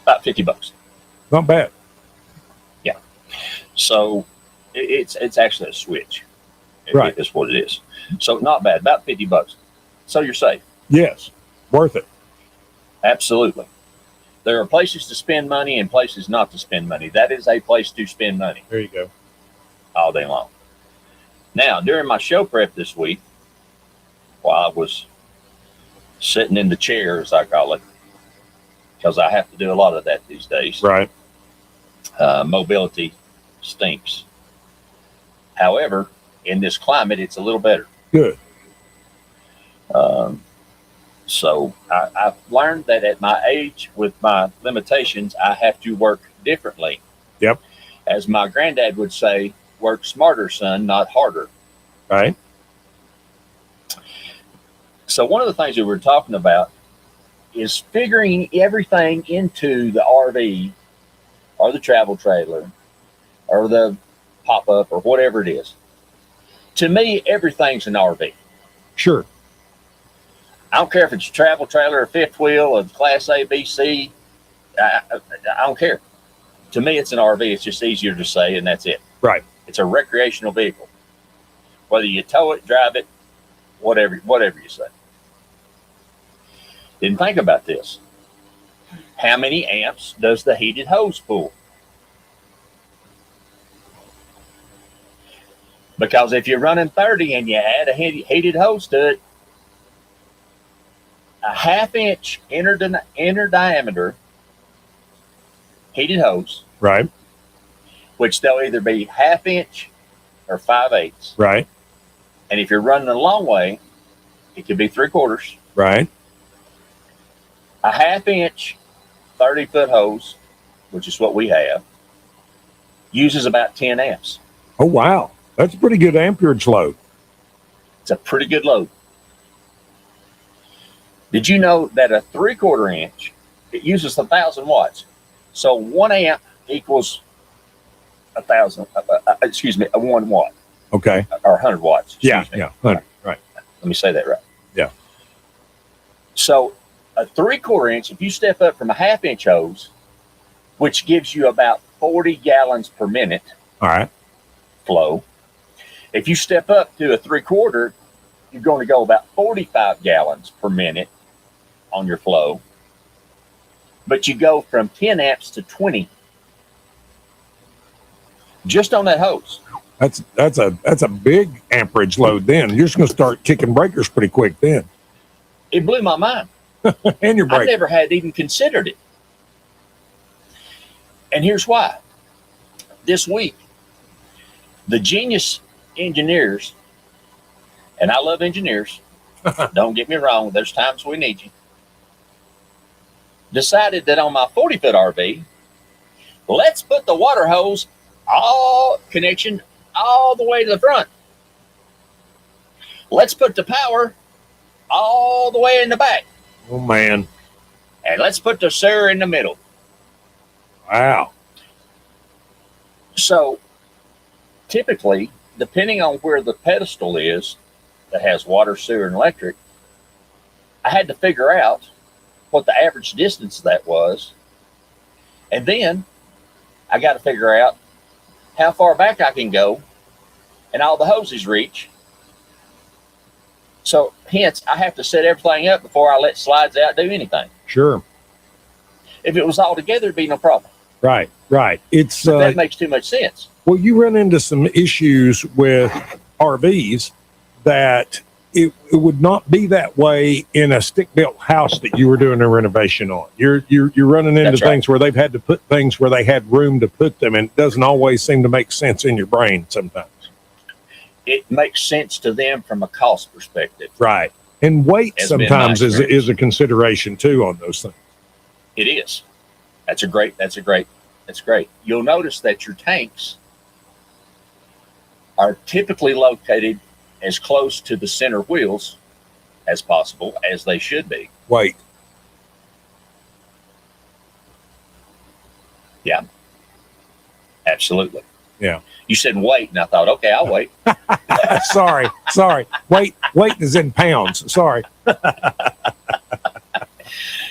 About $50. Not bad. Yeah. So it's actually a switch. Right. That's what it is. So not bad. About $50. So you're safe. Yes. Worth it. Absolutely. There are places to spend money and places not to spend money. That is a place to spend money. There you go. All day long. Now, during my show prep this week, while I was sitting in the chair, as I call it, because I have to do a lot of that these days. Right. Mobility stinks. However, in this climate, it's a little better. Good. So I've learned that at my age, with my limitations, I have to work differently. Yep. As my granddad would say, work smarter, son, not harder. Right. So one of the things that we're talking about is figuring everything into the RV or the travel trailer or the pop-up or whatever it is. To me, everything's an RV. Sure. I don't care if it's a travel trailer, a fifth wheel, a Class A, B, C, I don't care. To me, it's an RV. It's just easier to say, and that's it. Right. It's a recreational vehicle. Whether you tow it, drive it, whatever you say. Didn't think about this. How many amps does the heated hose pull? Because if you're running 30 and you add a heated hose to it, a half-inch inner diameter heated hose, right, which they'll either be half-inch or 5/8, right, and if you're running a long way, it could be 3/4, right. A half-inch 30-foot hose, which is what we have, uses about 10 amps. Oh, wow. That's a pretty good amperage load. It's a pretty good load. Did you know that a 3/4 inch, it uses 1,000 watts? So 1 amp equals 1,000, a 1 watt. Okay. Or 100 watts. Yeah, 100, right. Let me say that right. Yeah. So a 3/4 inch, if you step up from a half-inch hose, which gives you about 40 gallons per minute all right, flow, if you step up to a 3/4, you're going to go about 45 gallons per minute on your flow. But you go from 10 amps to 20 just on that hose. That's a big amperage load. Then you're just going to start kicking breakers pretty quick. Then it blew my mind. And your break. I never had even considered it. And here's why. This week, the genius engineers, and I love engineers, don't get me wrong, there's times we need you, decided that on my 40-foot RV, let's put the water hose connection all the way to the front. Let's put the power all the way in the back. Oh, man. And let's put the sewer in the middle. Wow. So typically, depending on where the pedestal is that has water, sewer, and electric, I had to figure out what the average distance of that was. And then I got to figure out how far back I can go and all the hoses reach. So hence, I have to set everything up before I let slides out do anything. Sure. If it was all together, it'd be no problem. Right, right. It's that makes too much sense. Well, you run into some issues with RVs that it would not be that way in a stick-built house that you were doing a renovation on. You're running into things where they've had to put things where they had room to put them, and it doesn't always seem to make sense in your brain sometimes. It makes sense to them from a cost perspective. Right. And weight sometimes is a consideration too on those things. It is. That's great. You'll notice that your tanks are typically located as close to the center wheels as possible, as they should be. Weight. Yeah. Absolutely. Yeah. You said weight, and I thought, okay, I'll wait. Sorry. Weight is in pounds. Sorry.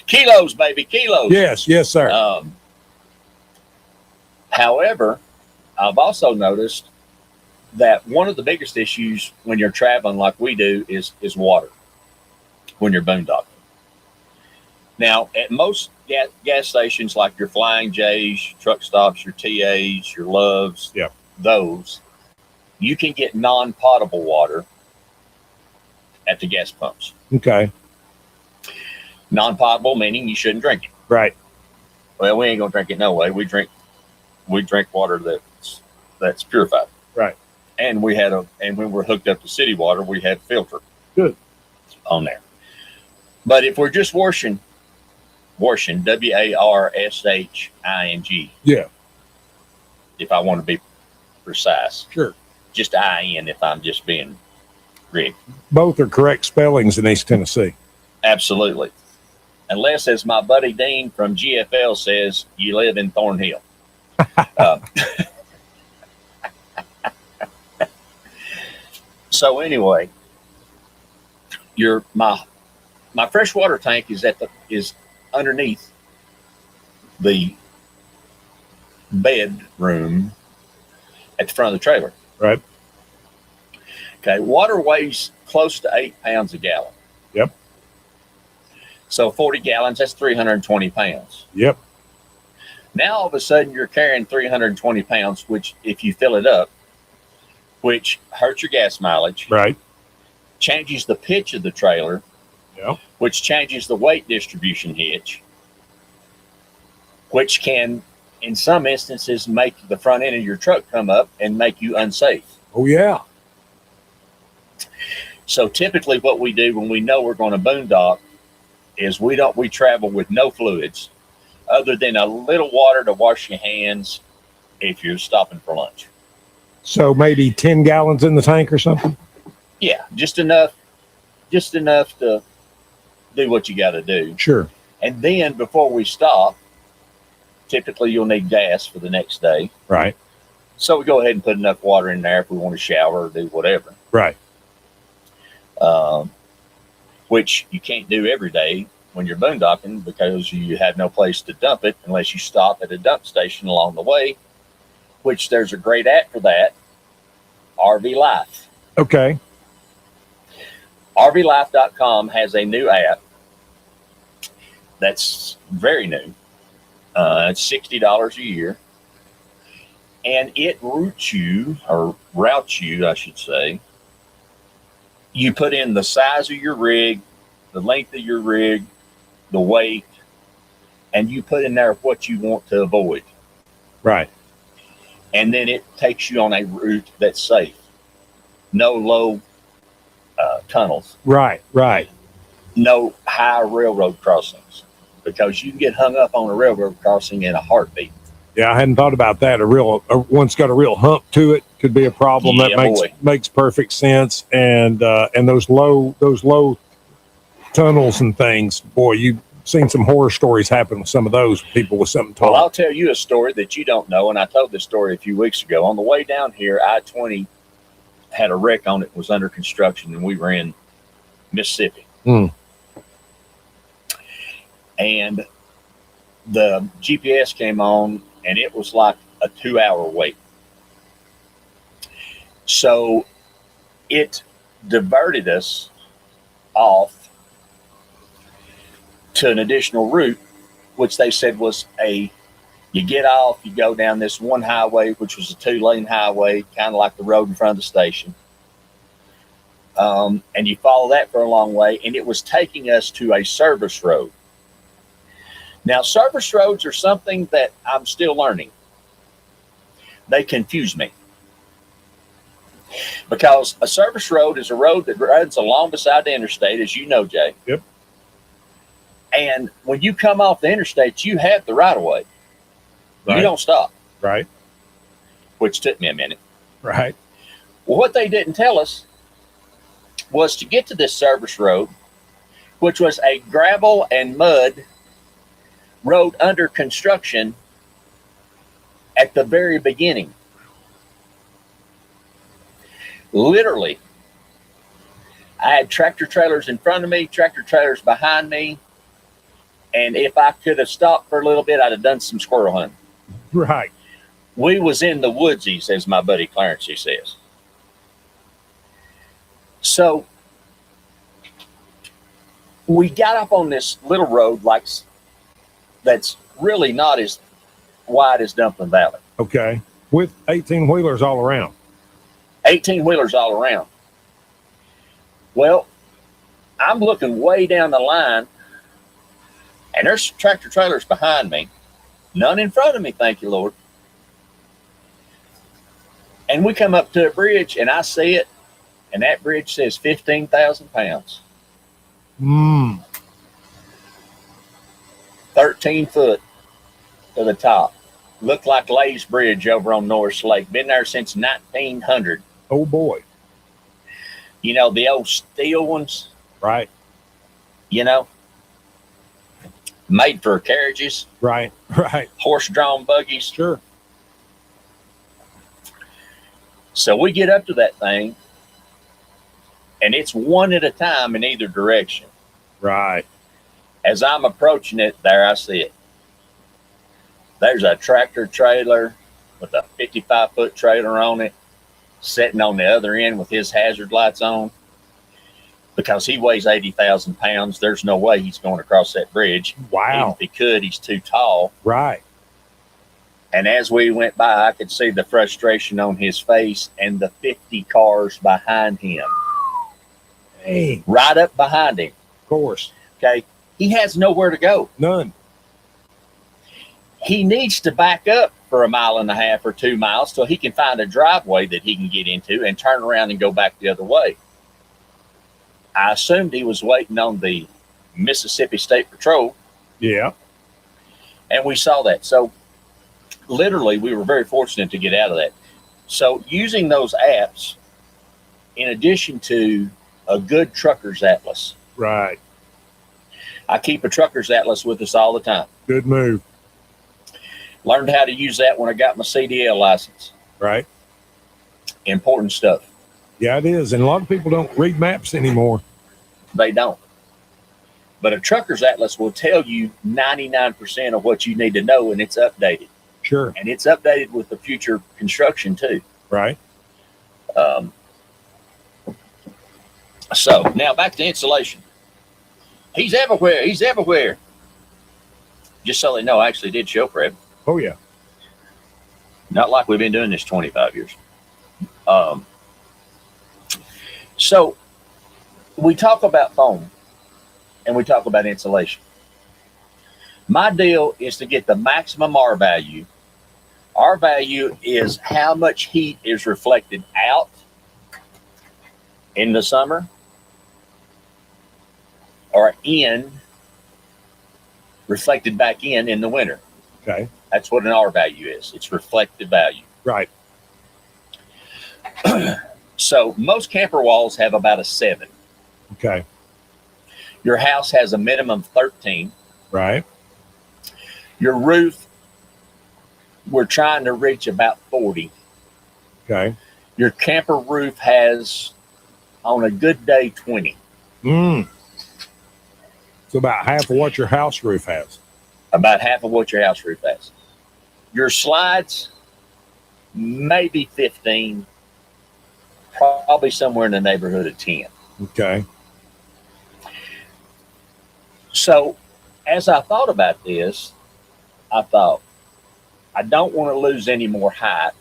Kilos, baby, kilos. Yes, sir. However, I've also noticed that one of the biggest issues when you're traveling like we do is water when you're boondocking. Now, at most gas stations like your Flying J's, your truck stops, your TAs, your Loves, those, you can get non-potable water at the gas pumps. Okay. Non-potable meaning you shouldn't drink it. Right. Well, we ain't gonna drink it no way. We drink water that's purified. Right. And when we're hooked up to city water, we had filter. Good. On there. But if we're just washing, warshing, WARSHING. Yeah. If I want to be precise. Sure. Just IN if I'm just being rigged. Both are correct spellings in East Tennessee. Absolutely. Unless, as my buddy Dean from GFL says, you live in Thornhill. So anyway, my freshwater tank is underneath the bedroom at the front of the trailer. Right. Okay. Water weighs close to 8 pounds a gallon. Yep. So 40 gallons, that's 320 pounds. Yep. Now all of a sudden you're carrying 320 pounds, which if you fill it up, which hurts your gas mileage. Right. Changes the pitch of the trailer. Yep. Which changes the weight distribution hitch, which can, in some instances, make the front end of your truck come up and make you unsafe. Oh, yeah. So typically what we do when we know we're going to boondock is we travel with no fluids other than a little water to wash your hands if you're stopping for lunch. So maybe 10 gallons in the tank or something? Yeah, just enough to do what you got to do. Sure. And then before we stop, typically you'll need gas for the next day. Right. So we go ahead and put enough water in there if we want to shower or do whatever. Right. Which you can't do every day when you're boondocking because you have no place to dump it unless you stop at a dump station along the way, which there's a great app for that, RV Life. Okay. RVLife.com has a new app that's very new. It's $60 a year. And it routes you, I should say. You put in the size of your rig, the length of your rig, the weight, and you put in there what you want to avoid. Right. And then it takes you on a route that's safe. No low tunnels. Right. Right. No high railroad crossings, because you can get hung up on a railroad crossing in a heartbeat. Yeah, I hadn't thought about that. One's got a real hump to it could be a problem. Yeah, that makes perfect sense. And those low tunnels and things, boy, you've seen some horror stories happen with some of those people with something tall. Well, I'll tell you a story that you don't know, and I told this story a few weeks ago. On the way down here, I-20 had a wreck on it, was under construction, and we were in Mississippi. And the GPS came on, and it was like a 2-hour wait. So it diverted us off to an additional route, which they said was you get off, you go down this one highway, which was a 2-lane highway, kind of like the road in front of the station. And you follow that for a long way, and it was taking us to a service road. Now, service roads are something that I'm still learning. They confuse me. Because a service road is a road that runs along beside the interstate, as you know, Jay. Yep. And when you come off the interstate, you have the right of way. Right. You don't stop. Right. Which took me a minute. Right. Well, what they didn't tell us was to get to this service road, which was a gravel and mud road under construction at the very beginning. Literally, I had tractor trailers in front of me, tractor trailers behind me, and if I could have stopped for a little bit, I'd have done some squirrel hunting. Right. We was in the woodsies, as my buddy Clarence says. So we got up on this little road that's really not as wide as Dumpling Valley. Okay. With 18-wheelers all around. 18-wheelers all around. Well, I'm looking way down the line, and there's tractor trailers behind me. None in front of me, thank you, Lord. And we come up to a bridge, and I see it, and that bridge says 15,000 pounds. 13 foot to the top. Looked like Lay's Bridge over on Norris Lake. Been there since 1900. Oh, boy. You know, the old steel ones? Right. You know? Made for carriages. Right, right. Horse-drawn buggies. Sure. So we get up to that thing, and it's one at a time in either direction. Right. As I'm approaching it, there I see it. There's a tractor trailer with a 55-foot trailer on it, sitting on the other end with his hazard lights on. Because he weighs 80,000 pounds, there's no way he's going across that bridge. Wow. Even if he could, he's too tall. Right. And as we went by, I could see the frustration on his face and the 50 cars behind him. Hey. Right up behind him. Of course. Okay. He has nowhere to go. None. He needs to back up for 1.5 miles or 2 miles till he can find a driveway that he can get into and turn around and go back the other way. I assumed he was waiting on the Mississippi State Patrol. Yeah. And we saw that. So literally, we were very fortunate to get out of that. So using those apps, in addition to a good trucker's atlas. Right. I keep a trucker's atlas with us all the time. Good move. Learned how to use that when I got my CDL license. Right. Important stuff. Yeah, it is. And a lot of people don't read maps anymore. They don't. But a trucker's atlas will tell you 99% of what you need to know, and it's updated. Sure. And it's updated with the future construction, too. Right. So, now back to insulation. He's everywhere. He's everywhere. Just so they know, I actually did show prep. Oh, yeah. Not like we've been doing this 25 years. So we talk about foam and we talk about insulation. My deal is to get the maximum R value. R value is how much heat is reflected out in the summer or reflected back in the winter. Okay. That's what an R value is. It's reflected value. Right. So most camper walls have about a 7. Okay. Your house has a minimum 13. Right. Your roof, we're trying to reach about 40. Okay. Your camper roof has, on a good day, 20. So about half of what your house roof has. About half of what your house roof has. Your slides, maybe 15. Probably somewhere in the neighborhood of 10. Okay. So as I thought about this, I thought, I don't want to lose any more height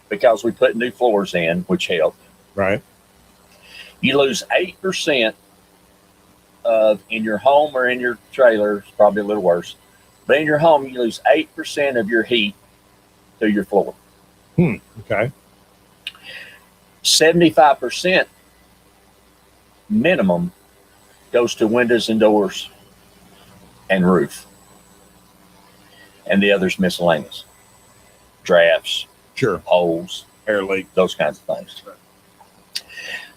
because we put new floors in, which helped. Right. You lose 8% in your home or in your trailer, it's probably a little worse. But in your home, you lose 8% of your heat through your floor. Okay. 75% minimum goes to windows and doors and roof. And the others miscellaneous. Drafts, sure, holes, air leak, those kinds of things.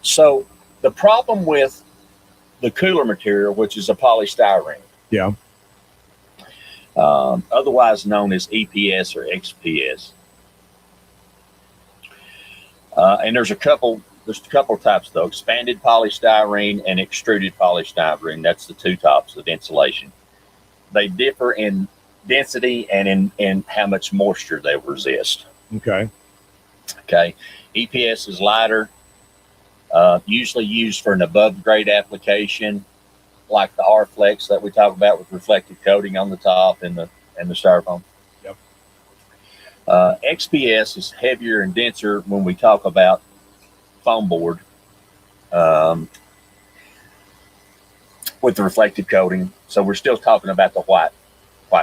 So the problem with the cooler material, which is a polystyrene, yeah, otherwise known as EPS or XPS, and there's a couple types though: expanded polystyrene and extruded polystyrene. That's the two types of insulation. They differ in density and in how much moisture they resist. Okay. Okay. EPS is lighter, usually used for an above grade application, like the R-Flex that we talk about with reflective coating on the top and the styrofoam. Yep. XPS is heavier and denser when we talk about foam board with the reflective coating. So we're still talking about the white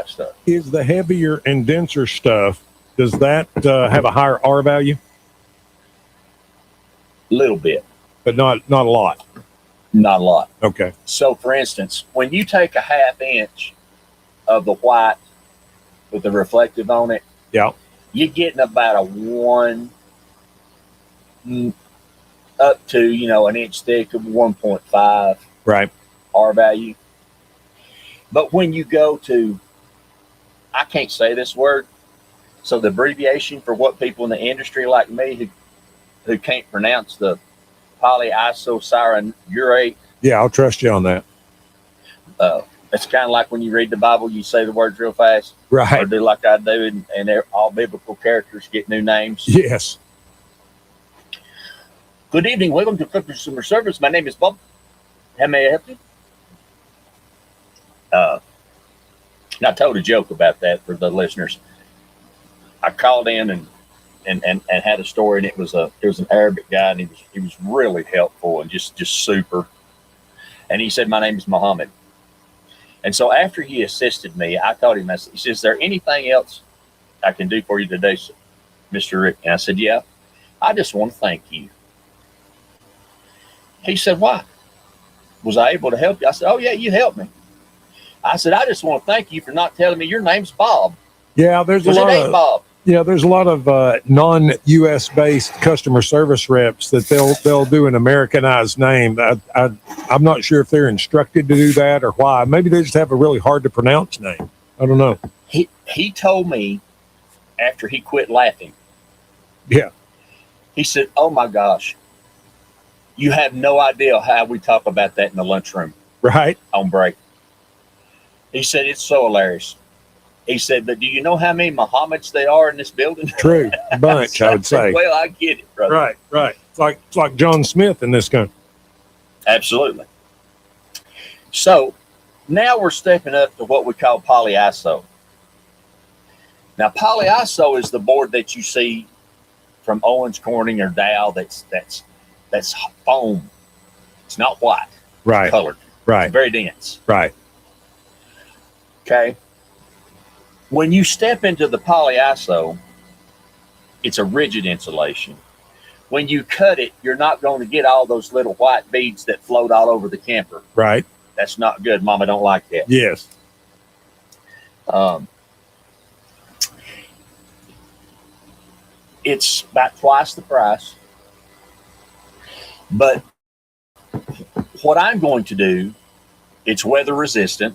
stuff. Is the heavier and denser stuff, does that have a higher R value? A little bit. But not a lot. Not a lot. Okay. So for instance, when you take a 1/2 inch of the white with the reflective on it, yeah, you're getting about a 1 up to, an inch thick of 1.5 right R value. But when you go to, I can't say this word, so the abbreviation for what people in the industry like me who can't pronounce the polyisocyanaurate. Yeah, I'll trust you on that. It's kind of like when you read the Bible, you say the words real fast. Right. Or do like I do, and all biblical characters get new names. Yes. Good evening. Welcome to Customer Service. My name is Bob. How may I help you? I told a joke about that for the listeners. I called in and had a story, and it was an Arabic guy, and he was really helpful and just super. And he said, "My name is Muhammad." And so after he assisted me, I told him, he said, "Is there anything else I can do for you today, Mr. Rick?" And I said, "Yeah, I just want to thank you." He said, "Why? Was I able to help you?" I said, "Oh, yeah, you helped me." I said, "I just want to thank you for not telling me your name's Bob." Yeah, there's a lot of Bob. Yeah, there's a lot of non-U.S. based customer service reps that they'll do an Americanized name. I'm not sure if they're instructed to do that or why. Maybe they just have a really hard to pronounce name. I don't know. He told me after he quit laughing. Yeah. He said, "Oh my gosh, you have no idea how we talk about that in the lunchroom." Right. On break. He said, "It's so hilarious." He said, "But do you know how many Muhammads they are in this building?" True. A bunch, I would say. Well, I get it, brother. Right. It's like John Smith in this country. Absolutely. So now we're stepping up to what we call polyiso. Now, polyiso is the board that you see from Owens Corning or Dow that's foam. It's not white. Right. It's colored. Right. It's very dense. Right. Okay. When you step into the polyiso, it's a rigid insulation. When you cut it, you're not going to get all those little white beads that float all over the camper. Right. That's not good. Mama don't like that. Yes. It's about twice the price. But what I'm going to do, it's weather resistant.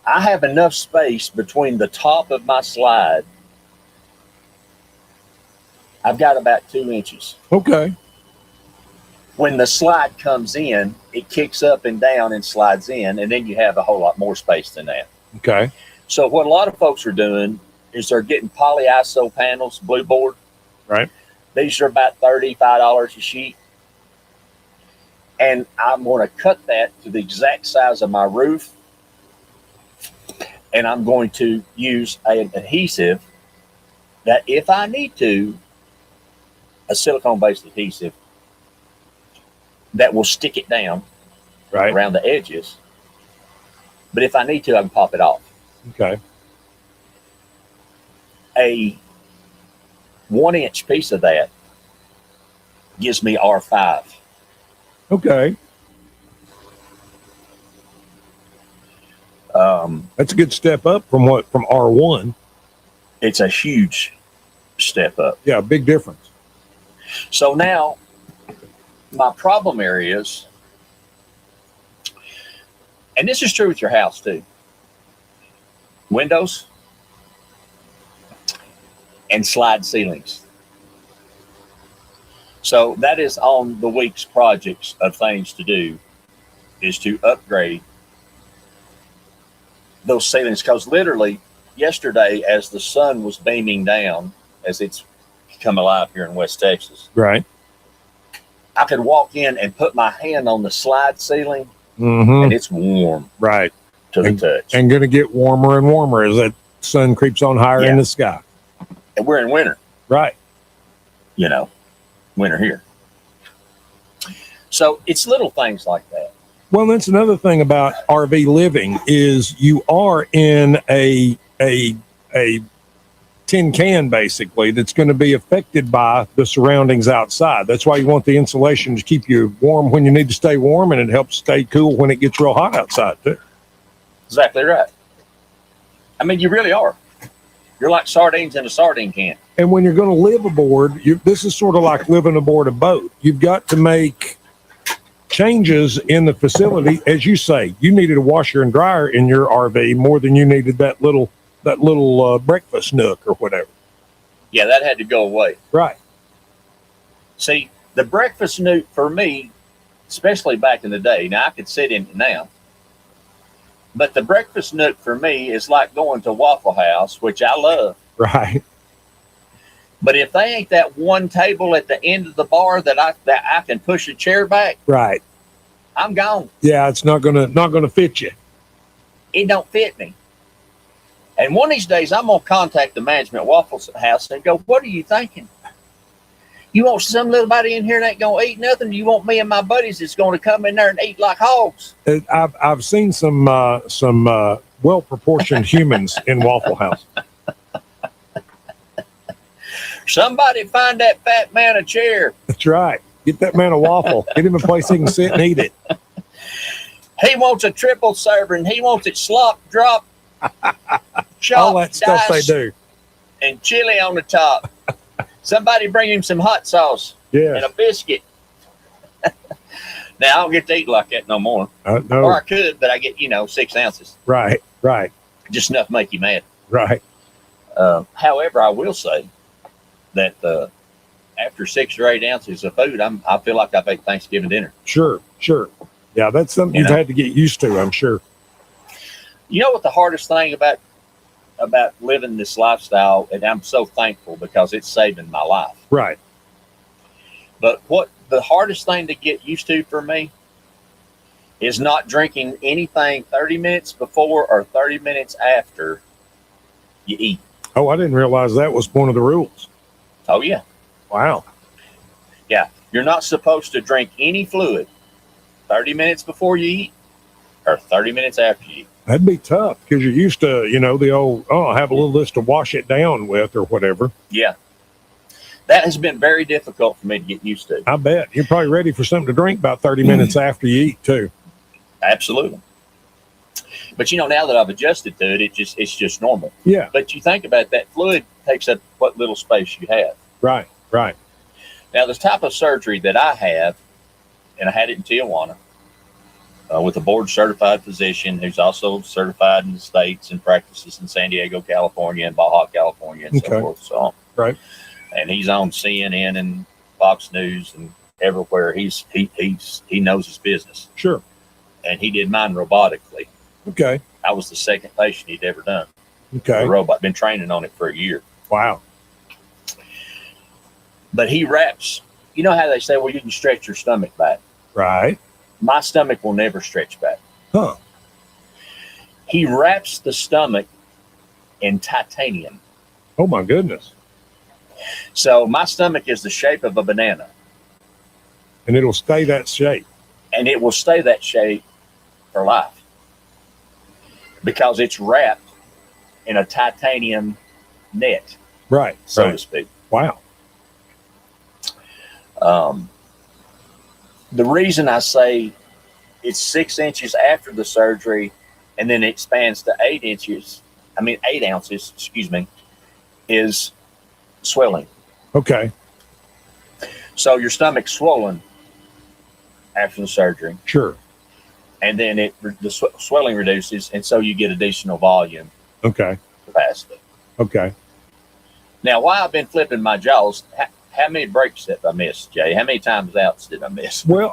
I have enough space between the top of my slide. I've got about 2 inches. Okay. When the slide comes in, it kicks up and down and slides in, and then you have a whole lot more space than that. Okay. So what a lot of folks are doing is they're getting polyiso panels, blue board. Right. These are about $35 a sheet. And I'm going to cut that to the exact size of my roof. And I'm going to use an adhesive that, if I need to, a silicone-based adhesive that will stick it down around the edges. But if I need to, I can pop it off. Okay. A 1-inch piece of that gives me R5. Okay. That's a good step up from R1. It's a huge step up. Yeah, big difference. So now my problem areas, and this is true with your house too, windows and slide ceilings. So that is on the week's projects of things to do, is to upgrade those ceilings. Because literally yesterday, as the sun was beaming down, as it's come alive here in West Texas, right, I could walk in and put my hand on the slide ceiling, mm-hmm. and it's warm, right, to the touch, and going to get warmer and warmer as that sun creeps on higher in the sky. And we're in winter, right? You know, winter here. So it's little things like that. Well, that's another thing about RV living is you are in a tin can, basically, that's going to be affected by the surroundings outside. That's why you want the insulation to keep you warm when you need to stay warm, and it helps stay cool when it gets real hot outside too. Exactly right. I mean, you really are. You're like sardines in a sardine can. And when you're going to live aboard, this is sort of like living aboard a boat. You've got to make changes in the facility. As you say, you needed a washer and dryer in your RV more than you needed that little breakfast nook or whatever. Yeah, that had to go away. Right. See, the breakfast nook for me, especially back in the day, now I could sit in it now, But the breakfast nook for me is like going to Waffle House, which I love. Right. But if they ain't that one table at the end of the bar that I can push a chair back, Right. I'm gone. Yeah, it's not gonna fit you. It don't fit me. And one of these days, I'm gonna contact the management at Waffle House and go, "What are you thinking? You want some little body in here that ain't gonna eat nothing? Or you want me and my buddies that's gonna come in there and eat like hogs?" I've seen some well proportioned humans in Waffle House. Somebody find that fat man a chair. That's right. Get that man a waffle. Get him a place he can sit and eat it. He wants a triple serving. He wants it slop, drop, chop, all that stuff they do, and chili on the top. Somebody bring him some hot sauce and a biscuit. Now I don't get to eat like that no more. No. Or I could, but I get 6 ounces. Right. Just enough to make you mad. Right. However, I will say that after 6 or 8 ounces of food, I feel like I've ate Thanksgiving dinner. Sure. Yeah, that's something you've had to get used to, I'm sure. You know what the hardest thing about living this lifestyle, and I'm so thankful because it's saving my life. Right. But what the hardest thing to get used to for me is not drinking anything 30 minutes before or 30 minutes after you eat. Oh, I didn't realize that was one of the rules. Oh, yeah. Wow. Yeah. You're not supposed to drink any fluid 30 minutes before you eat or 30 minutes after you eat. That'd be tough because you're used to, the old, I have a little list to wash it down with or whatever. Yeah. That has been very difficult for me to get used to. I bet. You're probably ready for something to drink about 30 minutes after you eat, too. Absolutely. But, now that I've adjusted to it, it's just normal. Yeah. But you think about that, fluid takes up what little space you have. Right. Now, the type of surgery that I have, and I had it in Tijuana, with a board-certified physician who's also certified in the States and practices in San Diego, California, and Baja, California, and so forth. So, right. And he's on CNN and Fox News and everywhere. He knows his business. Sure. And he did mine robotically. Okay. I was the second patient he'd ever done. Okay. The robot. Been training on it for a year. Wow. But he wraps. You know how they say, well, you can stretch your stomach back. Right. My stomach will never stretch back. Huh. He wraps the stomach in titanium. Oh, my goodness. So my stomach is the shape of a banana. And it'll stay that shape. And it will stay that shape for life. Because it's wrapped in a titanium net. Right. So to speak. Wow. The reason I say it's 6 inches after the surgery and then it expands to 8 ounces, is swelling. Okay. So your stomach's swollen after the surgery. Sure. And then the swelling reduces, and so you get additional volume. Okay. Capacity. Okay. Now, while I've been flipping my jaws, how many breaks have I missed, Jay? How many times outs did I miss? Well,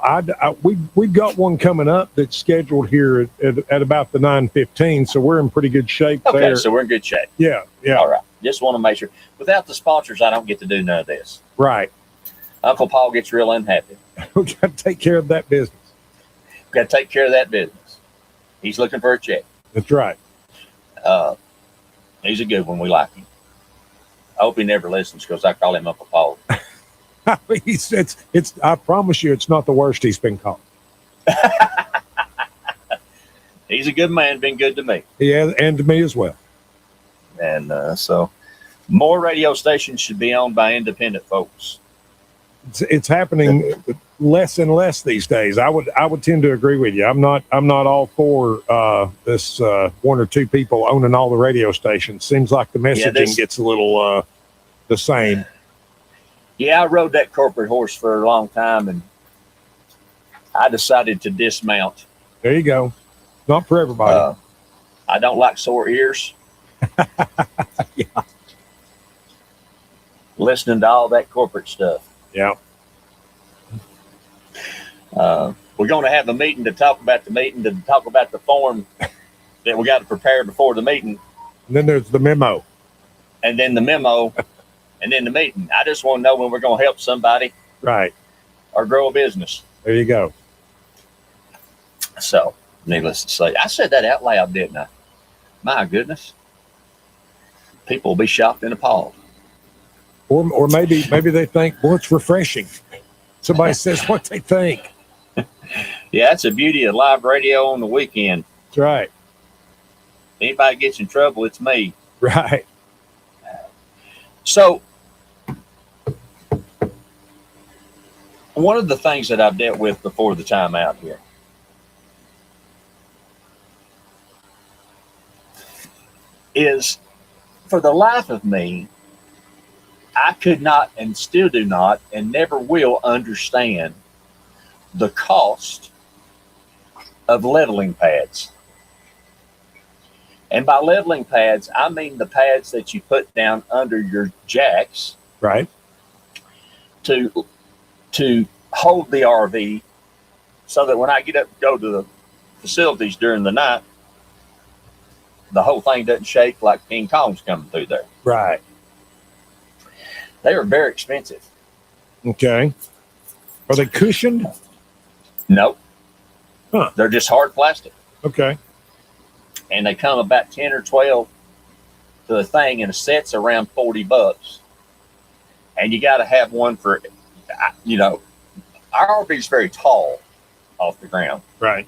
we've got one coming up that's scheduled here at about the 9:15, so we're in pretty good shape there. Okay, so we're in good shape. Yeah. All right. Just want to make sure. Without the sponsors, I don't get to do none of this. Right. Uncle Paul gets real unhappy. We got to take care of that business. Got to take care of that business. He's looking for a check. That's right. He's a good one. We like him. I hope he never listens because I call him Uncle Paul. I promise you, it's not the worst he's been called. He's a good man, been good to me. Yeah, and to me as well. And so more radio stations should be owned by independent folks. It's happening less and less these days. I would tend to agree with you. I'm not all for this one or two people owning all the radio stations. Seems like the messaging gets a little the same. Yeah, I rode that corporate horse for a long time, and I decided to dismount. There you go. Not for everybody. I don't like sore ears. Yeah. Listening to all that corporate stuff. Yeah. We're going to have a meeting to talk about the meeting, to talk about the form that we got to prepare before the meeting. And then there's the memo. And then the memo. And then the meeting. I just want to know when we're going to help somebody. Right. Or grow a business. There you go. So, needless to say, I said that out loud, didn't I? My goodness. People will be shocked and appalled. Or maybe they think, well, it's refreshing. Somebody says what they think. Yeah, that's the beauty of live radio on the weekend. That's right. If anybody gets in trouble, it's me. Right. So, one of the things that I've dealt with before the time out here is, for the life of me, I could not and still do not and never will understand the cost of leveling pads. And by leveling pads, I mean the pads that you put down under your jacks. Right. To hold the RV so that when I get up and go to the facilities during the night, the whole thing doesn't shake like King Kong's coming through there. Right. They are very expensive. Okay. Are they cushioned? No. Huh. They're just hard plastic. Okay. And they come about 10 or 12 to the thing, and a set's around $40. And you got to have one for, our RV is very tall off the ground. Right.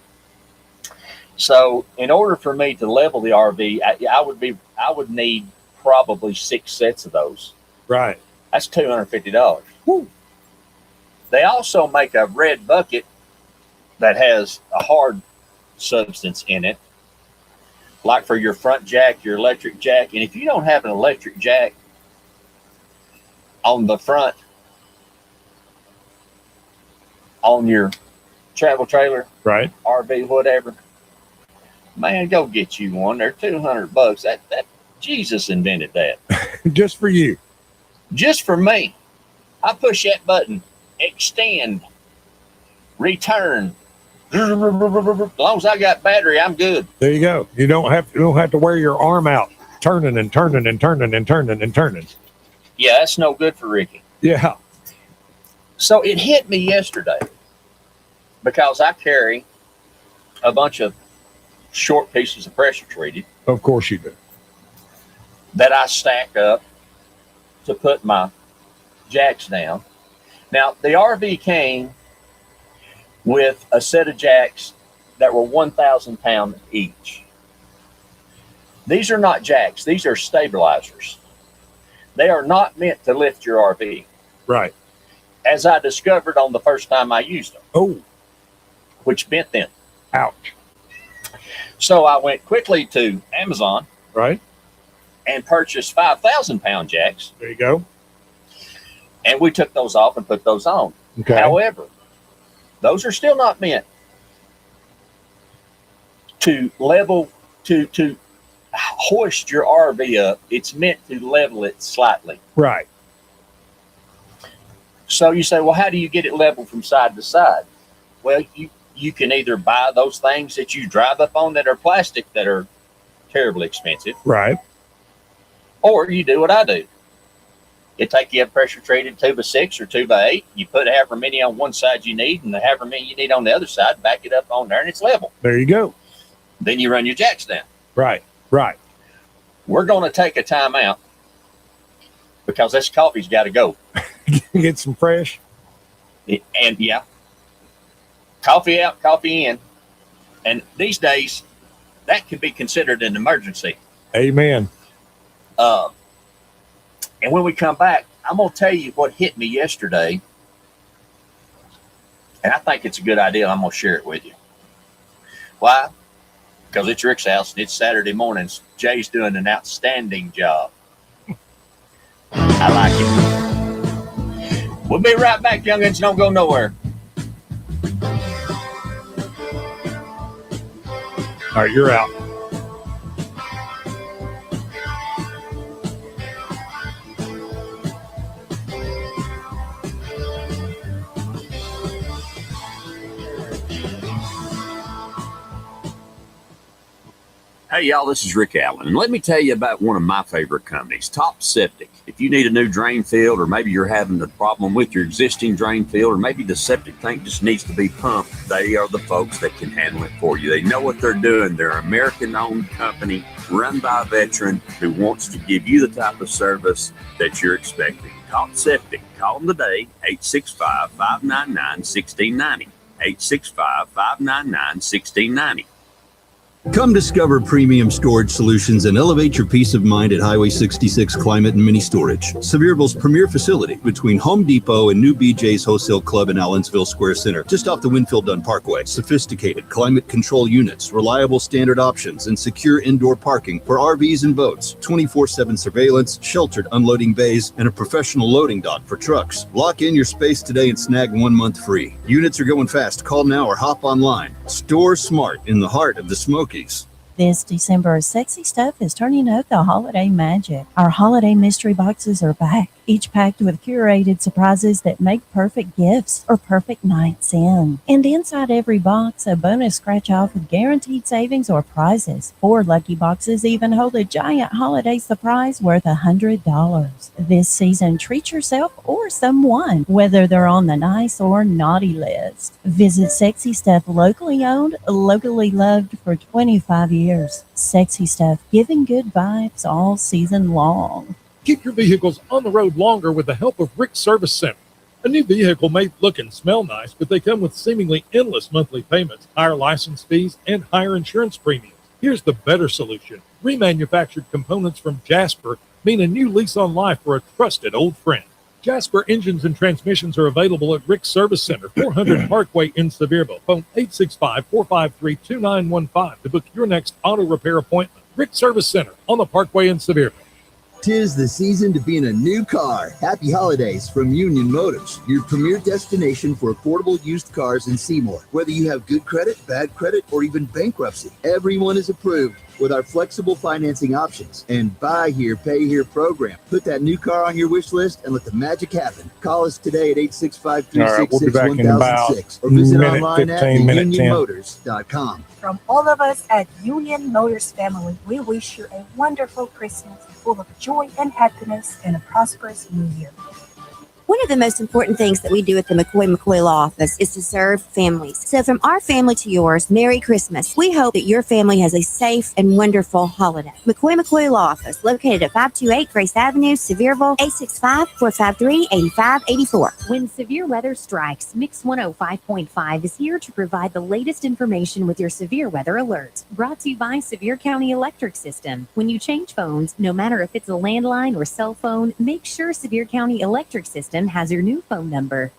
So in order for me to level the RV, I would need probably 6 sets of those. Right. That's $250. Woo. They also make a red bucket that has a hard substance in it, like for your front jack, your electric jack. And if you don't have an electric jack on the front, on your travel trailer, right, RV, whatever, man, go get you one. They're $200. That Jesus invented that. Just for you. Just for me. I push that button, extend, return. As long as I got battery, I'm good. There you go. You don't have to wear your arm out, turning and turning and turning and turning and turning. Yeah, that's no good for Ricky. Yeah. So it hit me yesterday because I carry a bunch of short pieces of pressure treated. Of course you do. That I stack up to put my jacks down. Now, the RV came with a set of jacks that were 1,000 pounds each. These are not jacks. These are stabilizers. They are not meant to lift your RV. Right. As I discovered on the first time I used them. Oh. Which bent them. Ouch. So I went quickly to Amazon. Right. And purchased 5,000 pound jacks. There you go. And we took those off and put those on. Okay. However, those are still not meant to level, to hoist your RV up. It's meant to level it slightly. Right. So you say, well, how do you get it level from side to side? Well, you can either buy those things that you drive up on that are plastic that are terribly expensive. Right. Or you do what I do. You take you a pressure treated 2x6 or 2x8. You put however many on one side you need, and however many you need on the other side. Back it up on there, and it's level. There you go. Then you run your jacks down. Right. Right. We're going to take a time out because this coffee's got to go. Get some fresh. And yeah, coffee out, coffee in. And these days, that can be considered an emergency. Amen. And when we come back, I'm going to tell you what hit me yesterday. And I think it's a good idea. I'm going to share it with you. Why? Because it's Rick's house and it's Saturday mornings. Jay's doing an outstanding job. I like it. We'll be right back, youngins. Don't go nowhere. All right, you're out. Hey, y'all, this is Rick Allen, and let me tell you about one of my favorite companies, Top Septic. If you need a new drain field, or maybe you're having a problem with your existing drain field, or maybe the septic tank just needs to be pumped, they are the folks that can handle it for you. They know what they're doing. They're an American-owned company run by a veteran who wants to give you the type of service that you're expecting. Top Septic. Call them today, 865-599-1690. 865-599-1690. Come discover premium storage solutions and elevate your peace of mind at Highway 66 Climate and Mini Storage, Sevierville's premier facility between Home Depot and New BJ's Wholesale Club in Allensville Square Center, just off the Winfield Dunn Parkway. Sophisticated climate control units, reliable standard options, and secure indoor parking for RVs and boats, 24/7 surveillance, sheltered unloading bays, and a professional loading dock for trucks. Lock in your space today and snag 1 month free. Units are going fast. Call now or hop online. Store smart in the heart of the Smokies. This December, Sexy Stuff is turning up the holiday magic. Our holiday mystery boxes are back, each packed with curated surprises that make perfect gifts or perfect nights in. And inside every box, a bonus scratch-off with guaranteed savings or prizes. 4 lucky boxes even hold a giant holiday surprise worth $100. This season, treat yourself or someone, whether they're on the nice or naughty list. Visit Sexy Stuff, locally owned, locally loved for 25 years. Sexy Stuff, giving good vibes all season long. Keep your vehicles on the road longer with the help of Rick's Service Center. A new vehicle may look and smell nice, but they come with seemingly endless monthly payments, higher license fees, and higher insurance premiums. Here's the better solution. Remanufactured components from Jasper mean a new lease on life for a trusted old friend. Jasper engines and transmissions are available at Rick's Service Center, 400 Parkway in Sevierville. Phone 865-453-2915 to book your next auto repair appointment. Rick's Service Center on the Parkway in Sevierville. 'Tis the season to be in a new car. Happy holidays from Union Motors, your premier destination for affordable used cars in Seymour. Whether you have good credit, bad credit, or even bankruptcy, everyone is approved with our flexible financing options and buy here, pay here program. Put that new car on your wish list and let the magic happen. Call us today at 865-366-1006 or visit online at unionmotors.com. From all of us at Union Motors family, we wish you a wonderful Christmas full of joy and happiness and a prosperous new year. One of the most important things that we do at the McCoy Law Office is to serve families. So from our family to yours, Merry Christmas. We hope that your family has a safe and wonderful holiday. McCoy Law Office, located at 528 Grace Avenue, Sevierville, 865-453-8584. When severe weather strikes, Mix 105.5 is here to provide the latest information with your severe weather alert. Brought to you by Sevier County Electric System. When you change phones, no matter if it's a landline or cell phone, make sure Sevier County Electric System has your new phone number.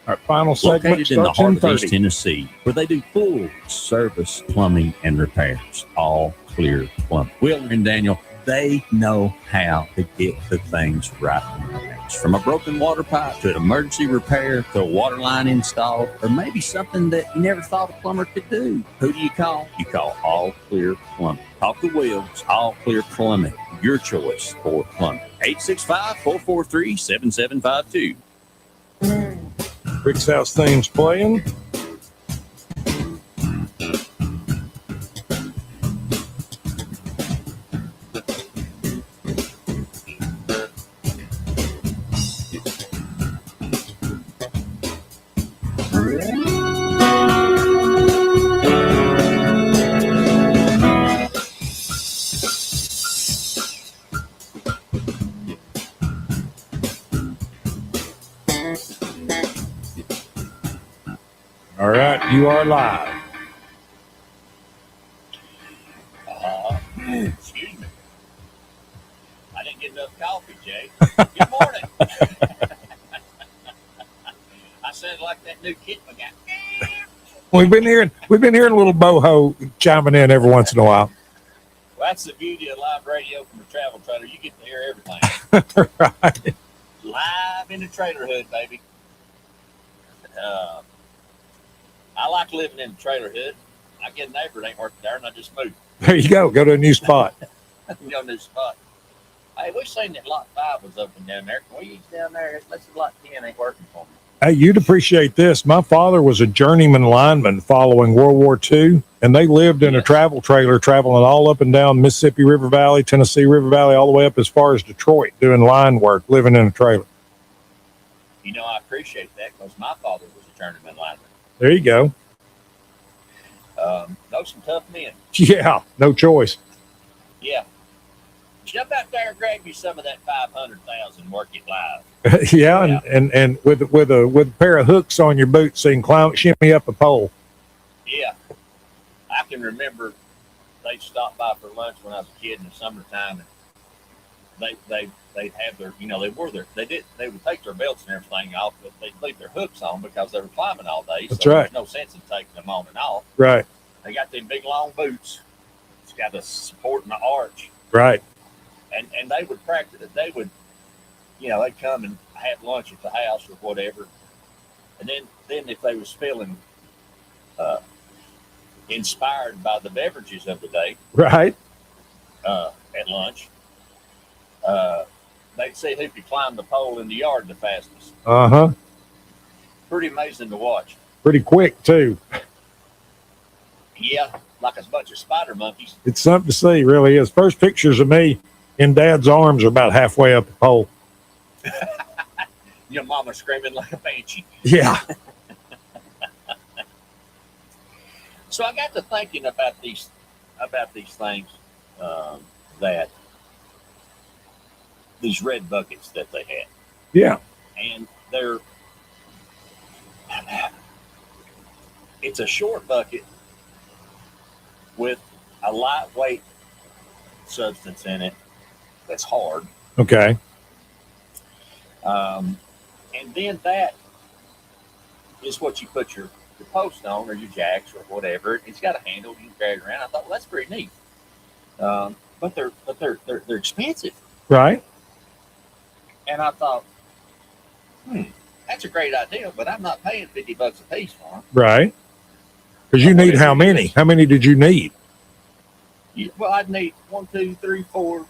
Our final segment Located in the starts heart in of 30. East Tennessee, where they do full service plumbing and repairs. All Clear Plumbing. Wheeler and Daniel, they know how to get the things right from the house. From a broken water pipe to an emergency repair to a water line installed, or maybe something that you never thought a plumber could do. Who do you call? You call All Clear Plumbing. Talk to Wheels, All Clear Plumbing. Your choice for plumbing. 865-443-7752. Rick's House theme's playing. All right, you are live. Excuse me. I didn't get enough coffee, Jay. Good morning. I sounded like that new kid we got. We've been hearing a little boho chiming in every once in a while. Well, that's the beauty of live radio from the travel trailer. You get to hear everything. Right. Live in the trailer hood, baby. I like living in the trailer hood. I get a neighbor that ain't working there, and I just move. There you go. Go to a new spot. Go to a new spot. Hey, we seen that lot 5 was open down there. Can we use down there? Let's see, lot 10 ain't working for me. Hey, you'd appreciate this. My father was a journeyman lineman following World War II. and they lived in a travel trailer, traveling all up and down Mississippi River Valley, Tennessee River Valley, all the way up as far as Detroit, doing line work, living in a trailer. You know, I appreciate that because my father was a journeyman lineman. There you go. Those some tough men. Yeah, no choice. Yeah. Jump out there and grab you some of that 500,000, work it live. Yeah, and with a pair of hooks on your boots so you can shimmy up a pole. Yeah. I can remember they stopped by for lunch when I was a kid in the summertime, and they'd have their, they would take their belts and everything off, but they'd leave their hooks on because they were climbing all day. That's so right. There's no sense in taking them on and off. Right. They got them big long boots. It's got the support and the arch. Right. And they would practice it. They would, they'd come and have lunch at the house or whatever. And then if they was feeling inspired by the beverages of the day, right, at lunch, they'd see who could climb the pole in the yard the fastest. Uh-huh. Pretty amazing to watch. Pretty quick, too. Yeah, like a bunch of spider monkeys. It's something to see, really is. First pictures of me in Dad's arms are about halfway up the pole. Your mama screaming like a banshee. Yeah. So I got to thinking about these things that these red buckets that they had. Yeah. And it's a short bucket with a lightweight substance in it that's hard. Okay. And then that is what you put your post on or your jacks or whatever. It's got a handle you can carry it around. I thought, well, that's pretty neat. But they're expensive. Right. And I thought, that's a great idea, but I'm not paying $50 a piece for them. Right. Because you need how many? How many did you need? Well, I'd need 1, 2, 3, 4,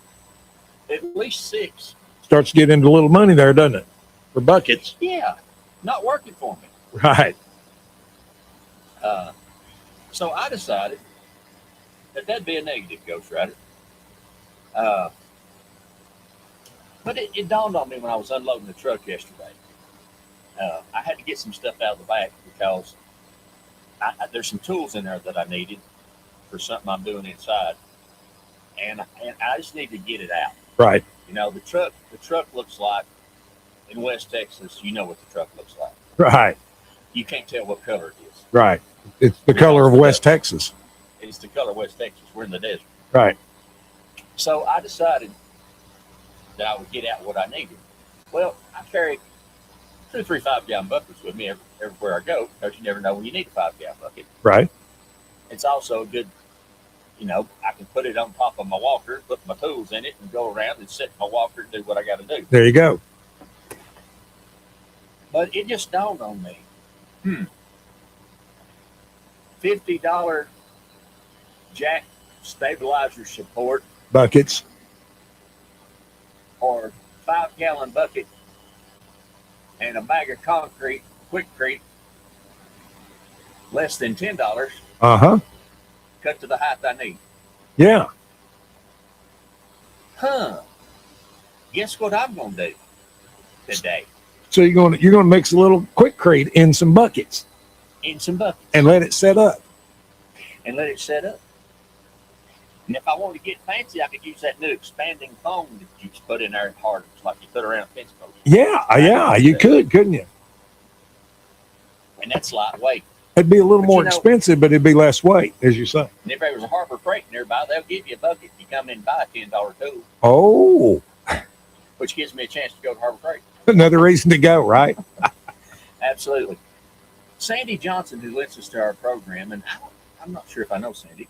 at least 6. Starts to get into a little money there, doesn't it? For buckets. Yeah, not working for me. Right. So I decided that'd be a negative, Ghost Rider. But it dawned on me when I was unloading the truck yesterday. I had to get some stuff out of the back because there's some tools in there that I needed for something I'm doing inside, and I just need to get it out. Right. The truck looks like, in West Texas, you know what the truck looks like. Right. You can't tell what color it is. Right. It's the color of West Texas. It's the color of West Texas. We're in the desert. Right. So I decided that I would get out what I needed. Well, I carry 2, 3 5-gallon buckets with me everywhere I go because you never know when you need a 5-gallon bucket. Right. It's also a good, I can put it on top of my walker, put my tools in it, and go around and sit in my walker and do what I got to do. There you go. But it just dawned on me. $50 jack stabilizer support buckets or 5-gallon bucket and a bag of concrete, Quickcrete, less than $10. Uh-huh. Cut to the height I need. Yeah. Guess what I'm gonna do today? So you're gonna mix a little Quickcrete in some buckets. And let it set up. And let it set up. And if I want to get fancy, I could use that new expanding foam that you just put in there hard, like you put around a fence post. Yeah, you could, couldn't you? And that's lightweight. It'd be a little more expensive, but it'd be less weight, as you say. And if there was a Harbor Freight nearby, they'll give you a bucket if you come in and buy a $10 tool. Oh. Which gives me a chance to go to Harbor Freight. Another reason to go, right? Absolutely. Sandy Johnson, who listens to our program, and I'm not sure if I know Sandy,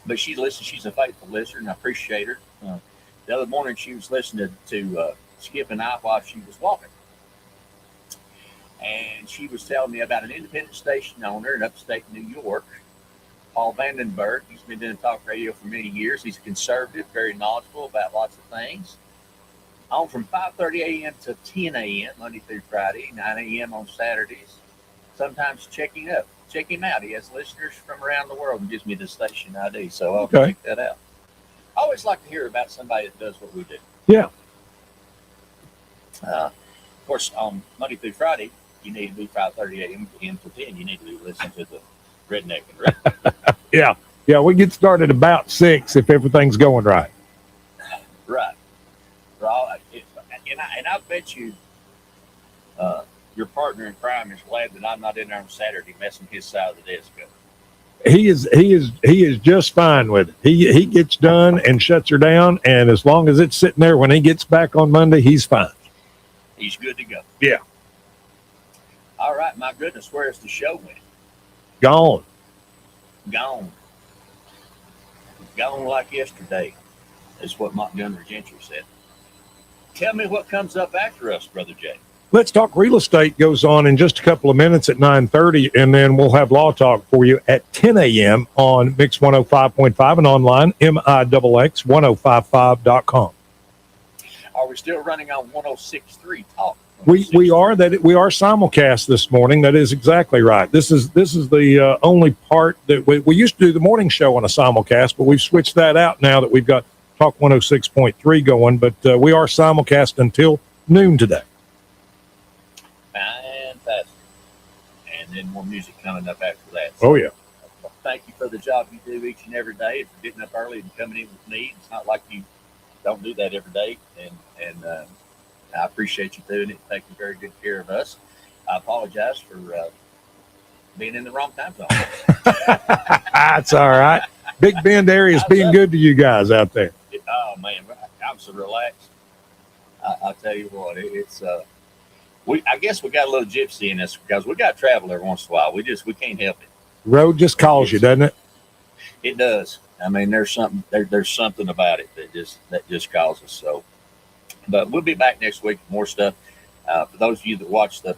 but she listens. She's a faithful listener, and I appreciate her. The other morning, she was listening to Skip and I while she was walking. And she was telling me about an independent station owner in upstate New York, Paul Vandenberg. He's been doing talk radio for many years. He's conservative, very knowledgeable about lots of things. On from 5:30 a.m. to 10 a.m. Monday through Friday, 9 a.m. on Saturdays. Sometimes checking check him out. He has listeners from around the world and gives me the station ID, so I'll Okay. check that out. I always like to hear about somebody that does what we do. Yeah. Of course, on Monday through Friday, you need to be 5:30 a.m. to 10. You need to be listening to the Redneck and Red. Yeah. Yeah. We get started about 6 if everything's going right. Right. And I bet you your partner in crime is glad that I'm not in there on Saturday messing his side of the desk up. He is just fine with it. He gets done and shuts her down, and as long as it's sitting there when he gets back on Monday, he's fine. He's good to go. Yeah. All right, my goodness, where's the show went? Gone. Gone like yesterday, is what Montgomery Gentry said. Tell me what comes up after us, Brother Jay. Let's Talk Real Estate goes on in just a couple of minutes at 9:30, and then we'll have Law Talk for you at 10 a.m. on Mix 105.5 and online, MIXX1055.com. Are we still running on 106.3 Talk? We are simulcast this morning. That is exactly right. This is the only part that we used to do the morning show on a simulcast, but we've switched that out now that we've got Talk 106.3 going. But we are simulcast until noon today. Fantastic. And then more music coming up after that. So, oh yeah. Thank you for the job you do each and every day. For getting up early and coming in with me. It's not like you don't do that every day, and I appreciate you doing it, taking very good care of us. I apologize for being in the wrong time zone. That's all right. Big Bend area is being good to you guys out there. Oh man, I'm so relaxed. I'll tell you what, it's I guess we got a little gypsy in us because we got to travel every once in a while. We can't help it. Road just calls you, doesn't it? It does. I mean, there's something about it that just calls us. So, but we'll be back next week with more stuff. For those of you that watch the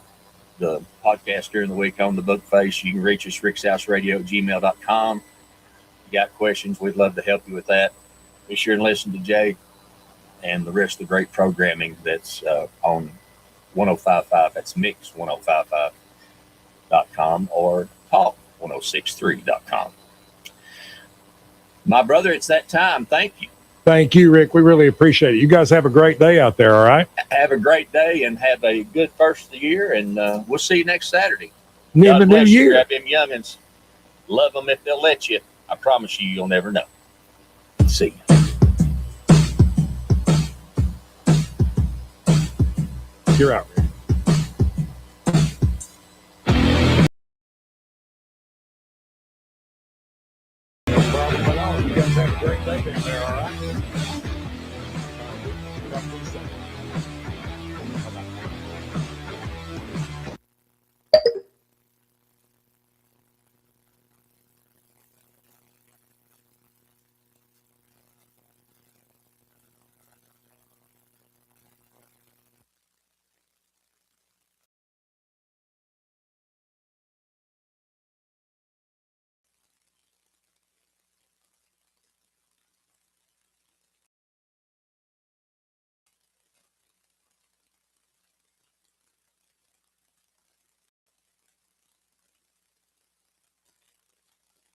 podcast during the week on the book face, you can reach us rickshouseраdio@gmail.com. If you got questions, we'd love to help you with that. Be sure and listen to Jay and the rest of the great programming that's on 105.5. That's mix1055.com or talk1063.com. My brother, it's that time. Thank you. Thank you, Rick. We really appreciate it. You guys have a great day out there, all right? Have a great day and have a good first of the year, and we'll see you next Saturday. In the new year. Grab them youngins. Love them if they'll let you. I promise you, you'll never know. See you. You're out, Rick.